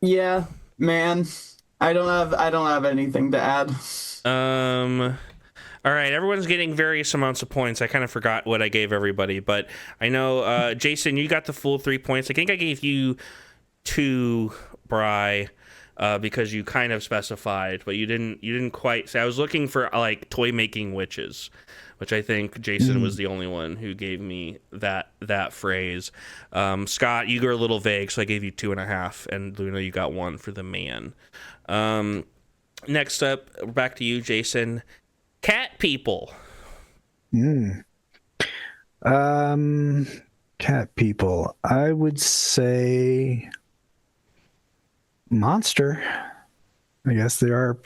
Yeah, man. I don't have anything to add. All right, everyone's getting various amounts of points. I kind of forgot what I gave everybody, but I know, Jason, you got the full 3 points. I think I gave you 2, Bri, because you kind of specified, but you didn't quite say. I was looking for like toy making witches, which I think Jason was the only one who gave me that phrase. Scott, you were a little vague, so I gave you 2.5, and Luna, you got 1 for the man. Next up, back to you, Jason. Cat people. Cat people. I would say monster. I guess they are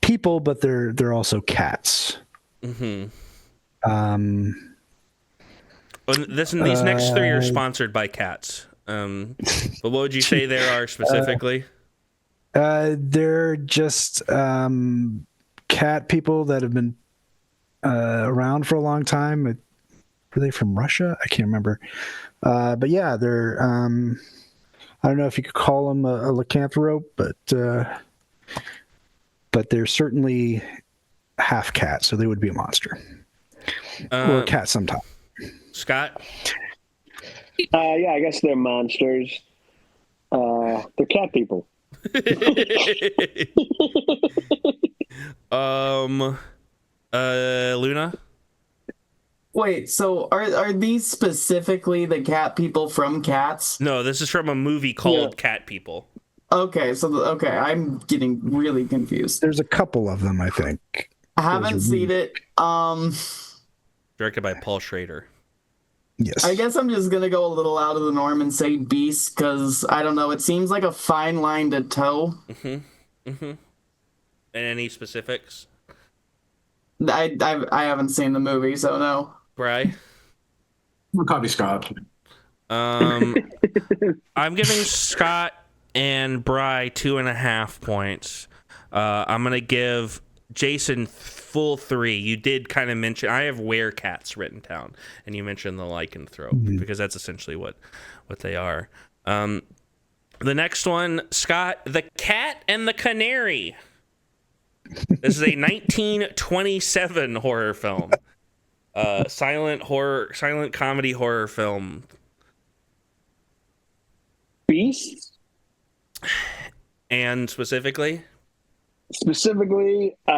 people, but they're also cats. Mm-hmm. These next 3 are sponsored by cats. But what would you say there are specifically? They're just cat people that have been around for a long time. Were they from Russia? I can't remember. But yeah, they're I don't know if you could call them a lycanthrope, but they're certainly half cat, so they would be a monster or a cat sometime. Scott? Yeah, I guess they're monsters. They're cat people. Luna? Wait, so are these specifically the cat people from Cats? No, this is from a movie called Cat People. Okay, I'm getting really confused. There's a couple of them, I think. I haven't seen it. Directed by Paul Schrader. Yes. I guess I'm just gonna go a little out of the norm and say beast, because I don't know, it seems like a fine line to toe. Any specifics? I haven't seen the movie, so no. Bri? Probably Scott. I'm giving Scott and Bri 2.5 points. I'm gonna give Jason full 3. You did kind of mention I have werecats written down, and you mentioned the lycanthrope because that's essentially what they are. The next one, Scott, The Cat and the Canary. This is a 1927 horror film. Silent comedy horror film. Beasts? And specifically, they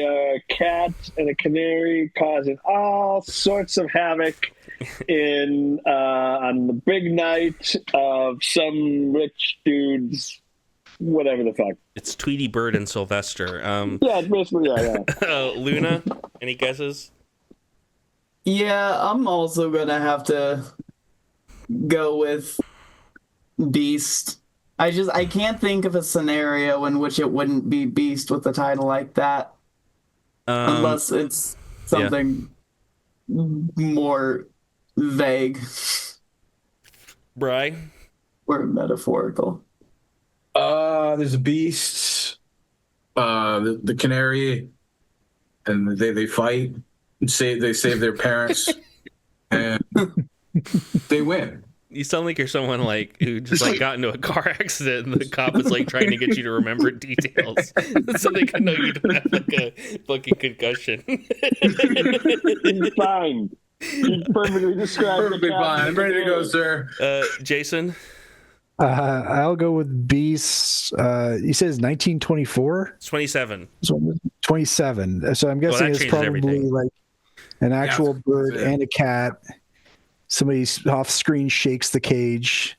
are a cat and a canary causing all sorts of havoc on the big night of some rich dude's whatever the fuck. it's Tweety Bird and Sylvester. Yeah, it's basically yeah. Luna, any guesses? Yeah, I'm also gonna have to go with Beast. I can't think of a scenario in which it wouldn't be Beast with a title like that. Unless it's something more vague. Bri? Or metaphorical. There's a beast, the canary, and they fight and they save their parents, and they win. You sound like you're someone like who just like got into a car accident and the cop is like trying to get you to remember details so they can know you don't have like a fucking concussion. Fine. You perfectly described Perfectly fine. I'm ready to go, sir. Jason? I'll go with Beast. You said it's 1924? It's 27. 27. So I'm guessing it's probably everything. like an actual bird and a cat. Somebody off screen shakes the cage,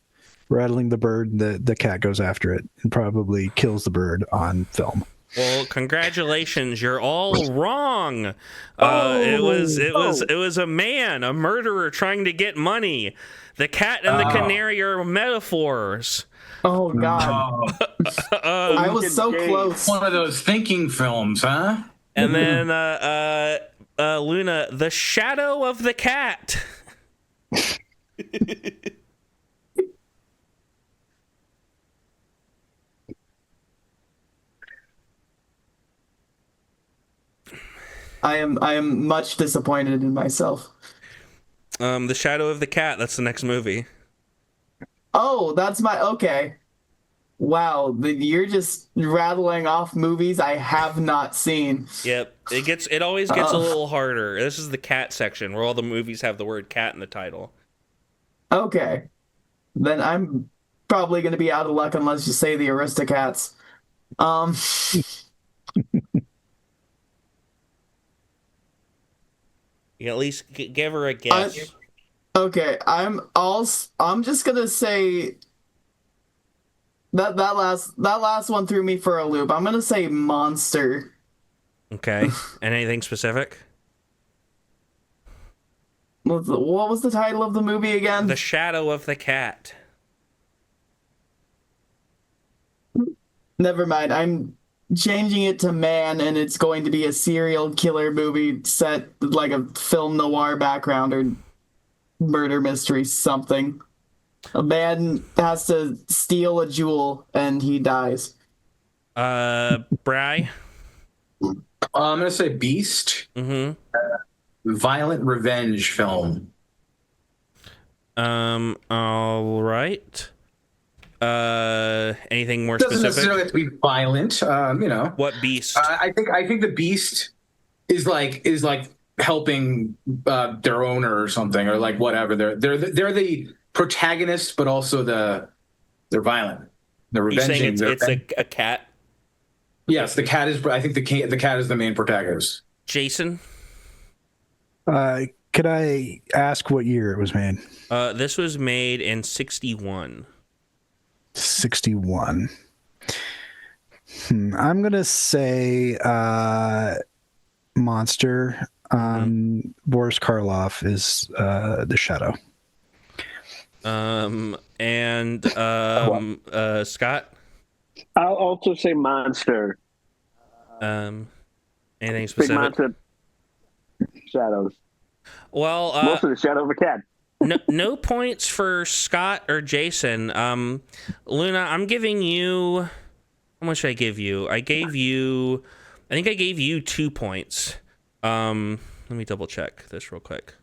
rattling the bird, and the cat goes after it and probably kills the bird on film. Well, congratulations, you're all wrong. It was a man, a murderer trying to get money. The cat and the canary are metaphors. Oh God. I was so close. One of those thinking films, huh? And then Luna, The Shadow of the Cat. I am much disappointed in myself. The Shadow of the Cat, that's the next movie. Oh, that's okay. Wow, you're just rattling off movies I have not seen. Yep, it always gets a little harder. This is the cat section where all the movies have the word cat in the title. Okay, then I'm probably going to be out of luck unless you say the Aristocats. You at least give her a guess. Okay, I'm just gonna say that last one threw me for a loop. I'm gonna say Monster. Okay, and anything specific? What was the title of the movie again? The Shadow of the Cat. Never mind. I'm changing it to Man, and it's going to be a serial killer movie set like a film noir background or murder mystery something. A man has to steal a jewel and he dies. Bri? I'm gonna say Beast. Violent revenge film. All right. Anything more Doesn't specific? necessarily have to be violent. What beast? I think the Beast is like helping their owner or something, or like whatever. They're the protagonist, but also they're violent. They're revenging. You're saying it's a cat? Yes, the cat is. I think the cat is the main protagonist. Jason? Could I ask what year it was made? This was made in 1961. 61. I'm gonna say Monster. Boris Karloff is the Shadow. And Scott? I'll also say Monster. Anything Big specific? monster shadows. Well, most of the shadow of a cat. No points for Scott or Jason. Luna, I'm giving you. How much did I give you? I think I gave you 2 points. Let me double check this real quick.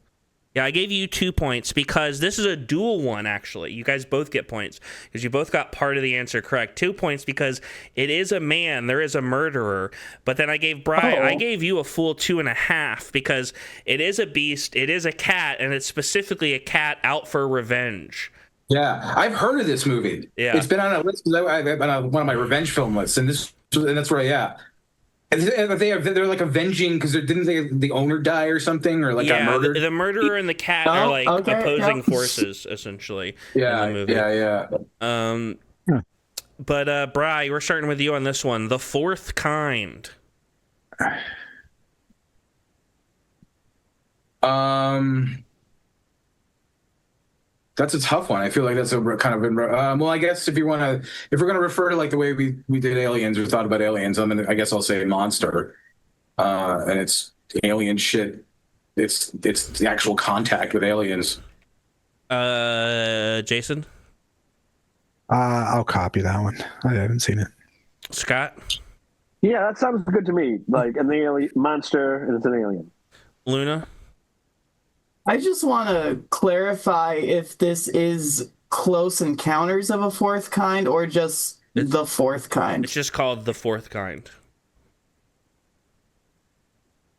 Yeah, I gave you 2 points because this is a dual one, actually. You guys both get points because you both got part of the answer correct. 2 points because it is a man. There is a murderer. But then I gave I gave you a full 2.5 because it is a beast, it is a cat, and it's specifically a cat out for revenge. Yeah, I've heard of this movie. Yeah. It's been on a list because I've been on one of my revenge film lists, and that's where, yeah. And they're like avenging because didn't the owner die or something or like got murdered? The murderer and the cat are like opposing forces essentially. Yeah, in the movie. yeah. But Bri, we're starting with you on this one. The Fourth Kind. That's a tough one. I feel like that's a kind of well, I guess if we're gonna refer to like the way we did Aliens or thought about Aliens, I guess I'll say Monster, and it's alien shit. It's the actual contact with aliens. Jason, I'll copy that one. I haven't seen it. Scott, yeah, that sounds good to me. Like an alien monster, and it's an alien. Luna. I just want to clarify if this is Close Encounters of a Fourth Kind or just The Fourth Kind. It's just called The Fourth Kind.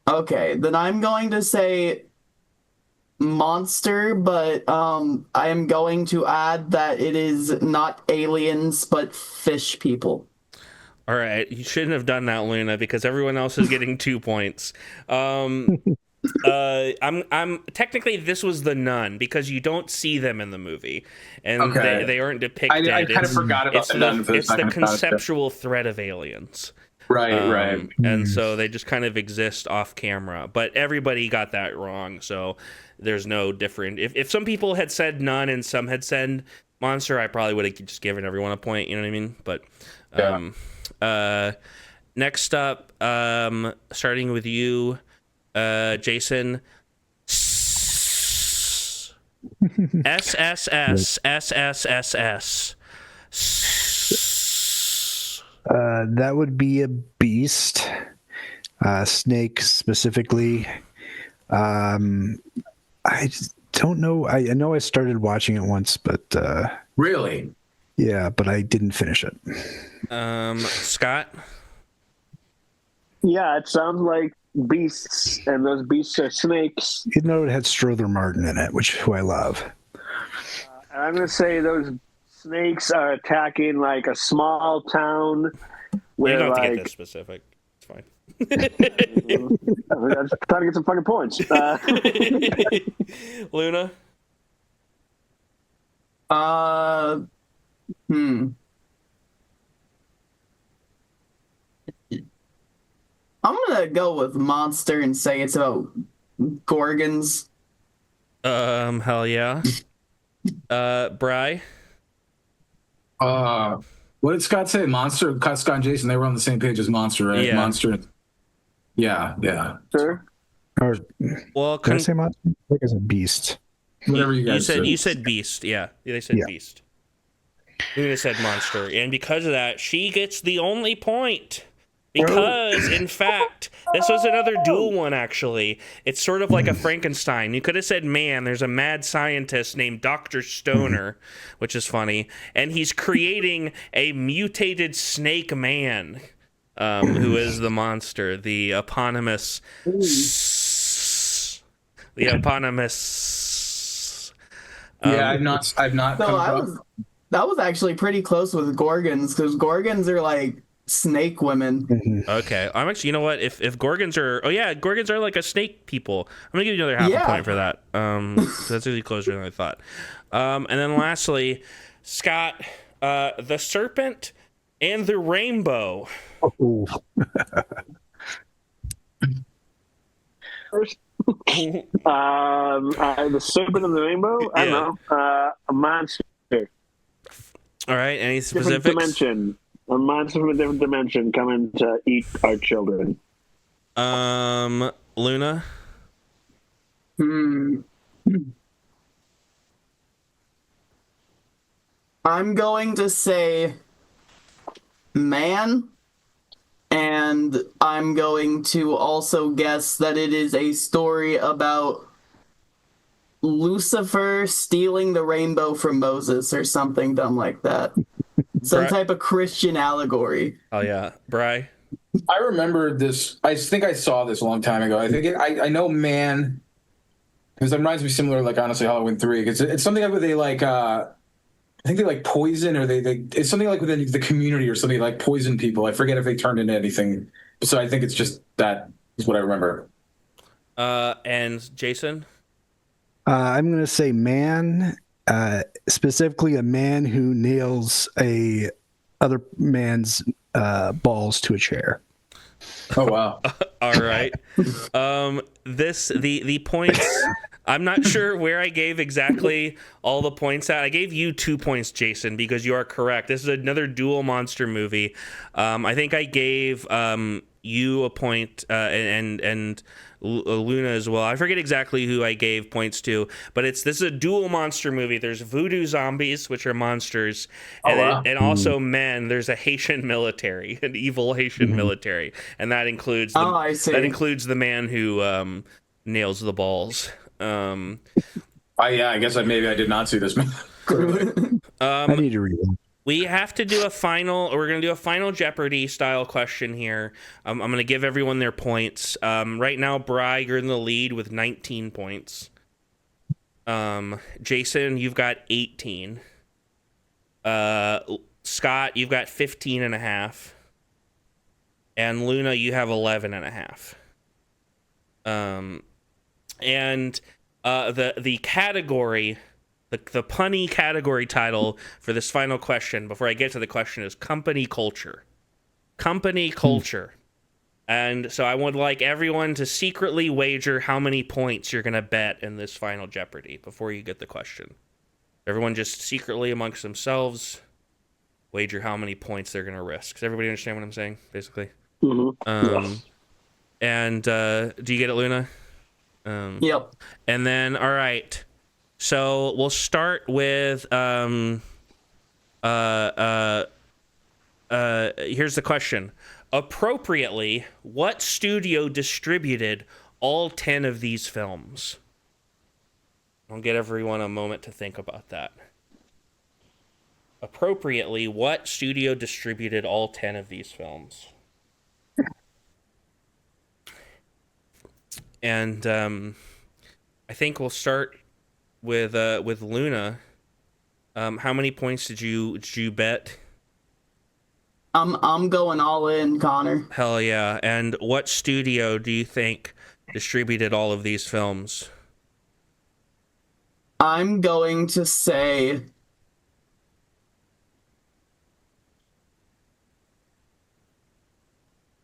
Okay, then I'm going to say Monster, but I am going to add that it is not aliens, but fish people. All right, you shouldn't have done that, Luna, because everyone else is getting 2 points. I'm technically this was the Nun because you don't see them in the movie and they aren't depicted. I kind of forgot about the Nun. It's the conceptual threat of aliens, right. And so they just kind of exist off camera. But everybody got that wrong, so there's no different. If some people had said Nun and some had said Monster, I probably would have just given everyone a point. You know what I mean? But next up, starting with you. Jason, SSS. That would be a beast. Snake specifically. I just don't know. I know I started watching it once, but Really? Yeah, but I didn't finish it. Scott? Yeah, it sounds like beasts, and those beasts are snakes. You know, it had Strother Martin in it, who I love. And I'm going to say those snakes are attacking like a small town where you don't have like... to get this specific. It's fine. I'm just trying to get some fucking points. Luna? I'm gonna go with Monster and say it's about Gorgons. Hell yeah. Bri? What did Scott say? Monster? Scott and Jason, they were on the same page as Monster, right? Yeah. Monster. Yeah. Sure. Or, Well, did I say monster? I think it's a beast. Whatever you guys said. You said beast. Yeah, they said beast. Luna said monster, and because of that, she gets the only point. Because, in fact, this was another dual one, actually. It's sort of like a Frankenstein. You could have said man. There's a mad scientist named Dr. Stoner, which is funny, and he's creating a mutated snake man, who is the monster, the eponymous... I've not So that was actually pretty close with Gorgons, because Gorgons are like snake women. Okay, I'm actually, you know what? If Gorgons are, Gorgons are like a snake people. I'm gonna give you another half a point for that. So that's really closer than I thought. And then lastly, Scott, the serpent and the rainbow. First, the serpent and the rainbow. I don't know. A monster. All right. Any Different specifics? dimension. A monster from a different dimension coming to eat our children. Luna? I'm going to say man, and I'm going to also guess that it is a story about Lucifer stealing the rainbow from Moses or something dumb like that. Some type of Christian allegory. Oh, yeah. Bri? I remember this. I think I saw this a long time ago. I think I know man, because it reminds me similar, like, honestly, Halloween 3. Because it's something like where they, like, I think they, like, poison, or they it's something like within the community or something, like poison people. I forget if they turned into anything. So I think it's just that is what I remember. And Jason? I'm going to say man, specifically a man who nails a other man's balls to a chair. Oh, wow. All right. The points, I'm not sure where I gave exactly all the points at. I gave you 2 points, Jason, because you are correct. This is another dual monster movie. I think I gave you a point, and Luna as well. I forget exactly who I gave points to, but this is a dual monster movie. There's voodoo zombies, which are monsters, and also men. There's a Haitian military, an evil Haitian military, and that includes the man who nails the balls. Yeah, I guess maybe I did not see this. I need to read it. We have to do we're going to do a final Jeopardy style question here. I'm going to give everyone their points. Right now, Bri, you're in the lead with 19 points. Jason, you've got 18. Scott, you've got 15 and a half. And Luna, you have 11 and a half. And the category... The punny category title for this final question, before I get to the question, is company culture. Company culture. And so I would like everyone to secretly wager how many points you're going to bet in this final Jeopardy before you get the question. Everyone just secretly amongst themselves wager how many points they're going to risk. Does everybody understand what I'm saying, basically? Mm-hmm. And do you get it, Luna? Yep. And then, all right. So we'll start with here's the question. Appropriately, what studio distributed all 10 of these films? I'll give everyone a moment to think about that. Appropriately, what studio distributed all 10 of these films? And I think we'll start with Luna. How many points did you bet? I'm going all in, Connor. Hell yeah. And what studio do you think distributed all of these films? I'm going to say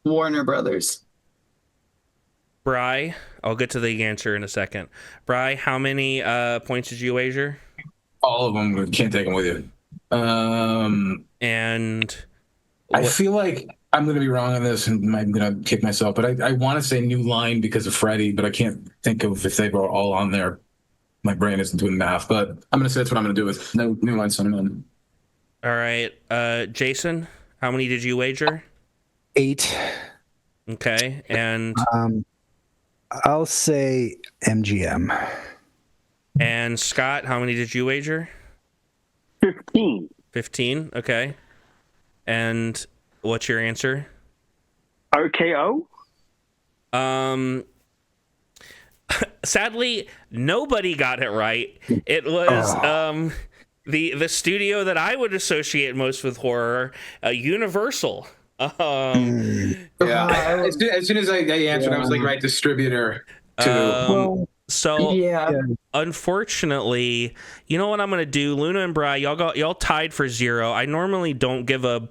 Warner Brothers. Bri, I'll get to the answer in a second. Bri, how many points did you wager? All of them. Can't take them with you. And I feel like I'm going to be wrong on this, and I'm going to kick myself. But I want to say New Line because of Freddie, but I can't think of if they were all on there. My brain isn't doing math, but I'm going to say that's what I'm going to do with New Line Cinema. All right, Jason, how many did you wager? 8. Okay, and I'll say MGM. And Scott, how many did you wager? 15. 15, okay. And what's your answer? RKO? Sadly, nobody got it right. It was the studio that I would associate most with horror, Universal. Yeah. As soon as I answered, I was like, right, distributor. Unfortunately, you know what I'm gonna do, Luna and Bri, y'all tied for 0. I normally don't give a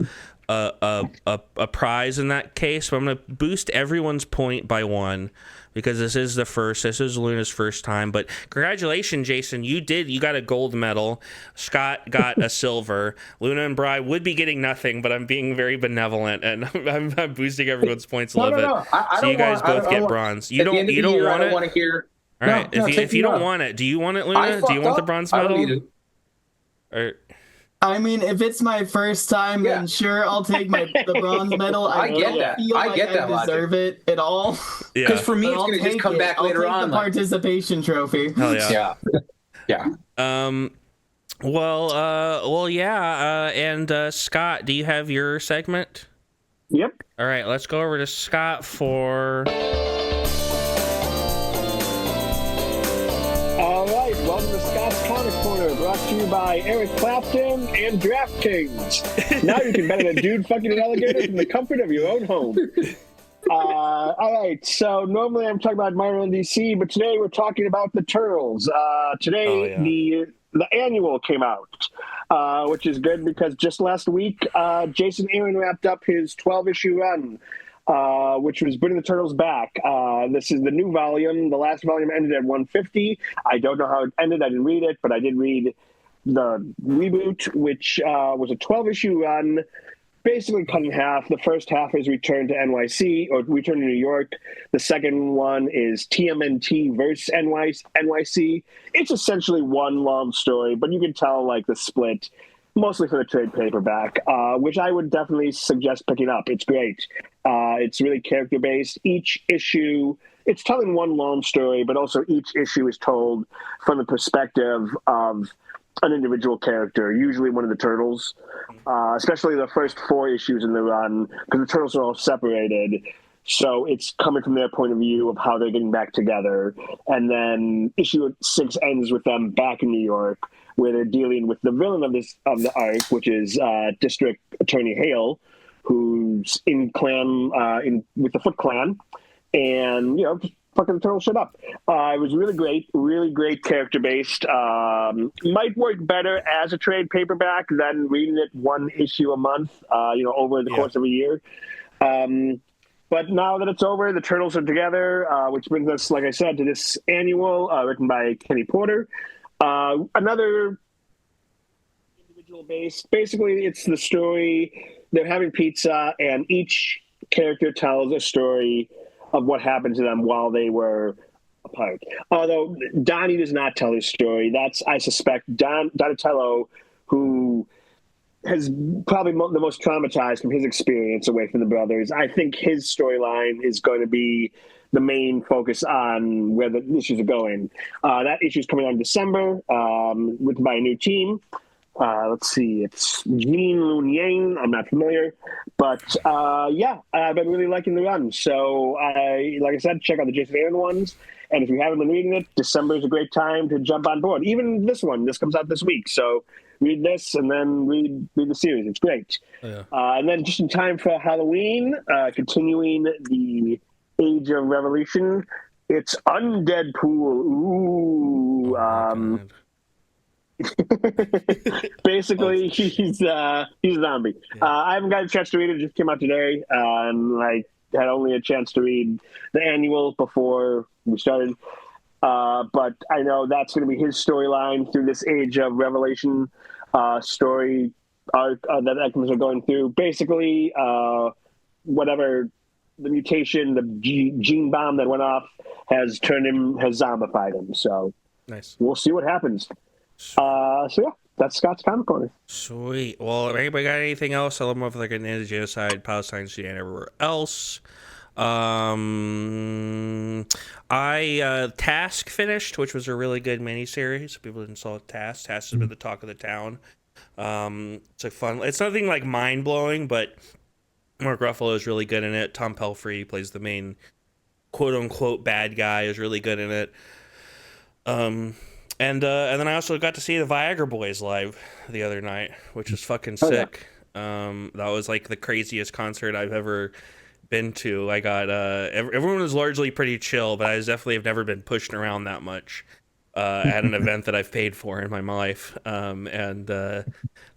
a prize in that case. So I'm going to boost everyone's point by 1 because this is Luna's first time. But congratulations, Jason. You got a gold medal. Scott got a silver. Luna and Bri would be getting nothing, but I'm being very benevolent and I'm boosting everyone's points a little bit. So you guys both get bronze. You don't want it? All right. If you don't want it, do you want it, Luna? Do you want the bronze medal? Or I mean, if it's my first time, then sure, I'll take the bronze medal. I get that. I get that. I deserve it at all. Because for me, it's going to just come back later on. The participation trophy. Hell yeah. Yeah. Well, yeah. And Scott, do you have your segment? Yep. All right, let's go over to Scott for. All right, welcome to Scott's Comic Corner, brought to you by Eric Clapton and DraftKings. Now you can bet on a dude fucking an alligator from the comfort of your own home. All right, so normally I'm talking about Marvel and DC, but today we're talking about the Turtles. Today the annual came out, which is good because just last week, Jason Aaron wrapped up his 12-issue run, which was bringing the Turtles back. This is the new volume. The last volume ended at 150. I don't know how it ended. I didn't read it, but I did read the reboot, which was a 12-issue run, basically cut in half. The first half is Return to NYC, or Return to New York. The second one is TMNT versus NYC. It's essentially one long story, but you can tell like the split, mostly for the trade paperback, which I would definitely suggest picking up. It's great. It's really character-based. Each issue, it's telling one long story, but also each issue is told from the perspective of an individual character, usually one of the Turtles, especially the first 4 issues in the run, because the Turtles are all separated. So it's coming from their point of view of how they're getting back together. And then issue 6 ends with them back in New York, where they're dealing with the villain of the arc, which is District Attorney Hale, who's in with the Foot Clan, and just fucking turtle shit up. It was really great character based. Might work better as a trade paperback than reading it 1 issue a month. Over the course of a year. But now that it's over, the Turtles are together, which brings us, like I said, to this annual written by Kenny Porter. Another individual based. Basically, it's the story. They're having pizza, and each character tells a story of what happened to them while they were apart. Although Donnie does not tell his story. That's, I suspect, Donatello, who has probably the most traumatized from his experience away from the brothers. I think his storyline is going to be the main focus on where the issues are going. That issue is coming out in December, written by a new team. Let's see, it's Jean Lunien. I'm not familiar, but I've been really liking the run. So, like I said, check out the Jason Aaron ones. And if you haven't been reading it, December is a great time to jump on board. Even this one, this comes out this week. So read this and then read the series. It's great. Yeah. And then just in time for Halloween, continuing the Age of Revolution, it's Undead Pool. Ooh. Basically, he's a zombie. Yeah. I haven't got a chance to read it. It just came out today. I had only a chance to read the annual before we started. But I know that's going to be his storyline through this Age of Revelation story arc that Ekmans are going through. Basically, whatever the mutation, the gene bomb that went off has zombified him. So nice. We'll see what happens. That's Scott's Comic Corner. Sweet. Well, anybody got anything else? I love more like an genocide, Palestine, Sudan, everywhere else. Task finished, which was a really good miniseries. People didn't saw Task. Task has been the talk of the town. It's like fun. It's nothing like mind blowing, but Mark Ruffalo is really good in it. Tom Pelphrey plays the main quote unquote bad guy, is really good in it. And then I also got to see the Viagra Boys live the other night, which was fucking sick. Yeah. That was like the craziest concert I've ever been to. I got everyone was largely pretty chill, but I definitely have never been pushed around that much. at an event that I've paid for in my life. There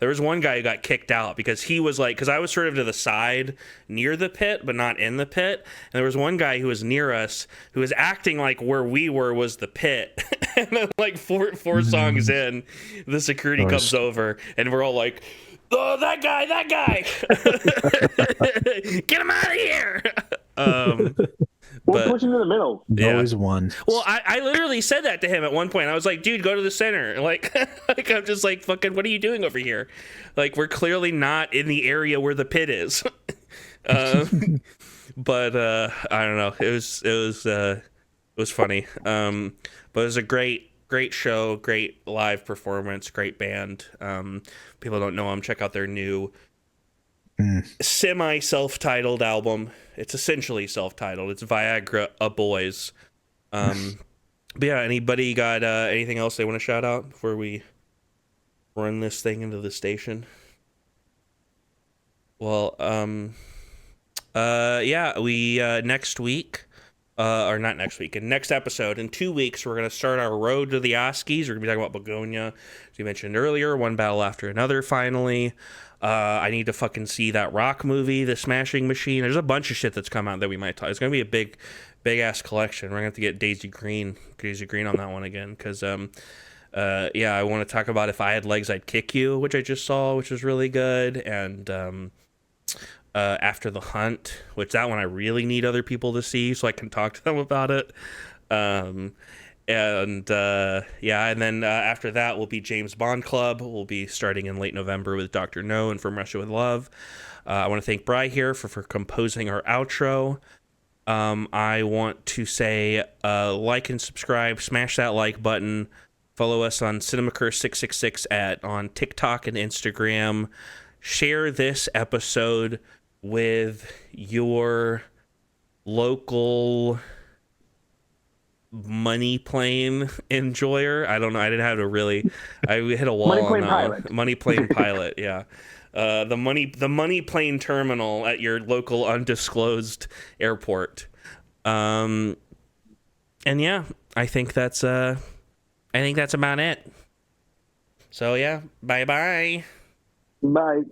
was one guy who got kicked out because he was like, because I was sort of to the side near the pit, but not in the pit. And there was one guy who was near us who was acting like where we were was the pit. And then like four songs in, the security comes over and we're all like, oh, that guy, get him out of here. We'll push him to the middle. Always one. Well, I literally said that to him at one point. I was like, dude, go to the center. Like, I'm just like, fucking, what are you doing over here? Like, we're clearly not in the area where the pit is. But I don't know. It was funny. But it was a great show, great live performance, great band. People don't know them. Check out their new semi self-titled album. It's essentially self-titled. It's Viagra a Boys. But yeah, anybody got anything else they want to shout out before we run this thing into the station? Well, yeah, we next week, or not next week, in next episode, in 2 weeks, we're going to start our road to the Oscars. We're going to be talking about Begonia, as you mentioned earlier, One Battle After Another, finally. I need to fucking see that Rock movie, The Smashing Machine. There's a bunch of shit that's come out that we might talk. It's going to be a big ass collection. We're going to have to get Daisy Green on that one again, because, yeah, I want to talk about If I Had Legs, I'd Kick You, which I just saw, which was really good, and, After the Hunt, which that one I really need other people to see so I can talk to them about it. Yeah, and then after that will be James Bond Club. We'll be starting in late November with Dr. No and From Russia with Love. I want to thank Bri here for composing our outro. I want to say like and subscribe, smash that like button, follow us on CinemaCurse666 on TikTok and Instagram. Share this episode with your local money plane enjoyer. I don't know. I didn't have to really. I hit a wall. Money plane on pilot. Money plane pilot. Yeah. The money plane terminal at your local undisclosed airport. And yeah, I think that's about it. So yeah, bye. Bye. Bye.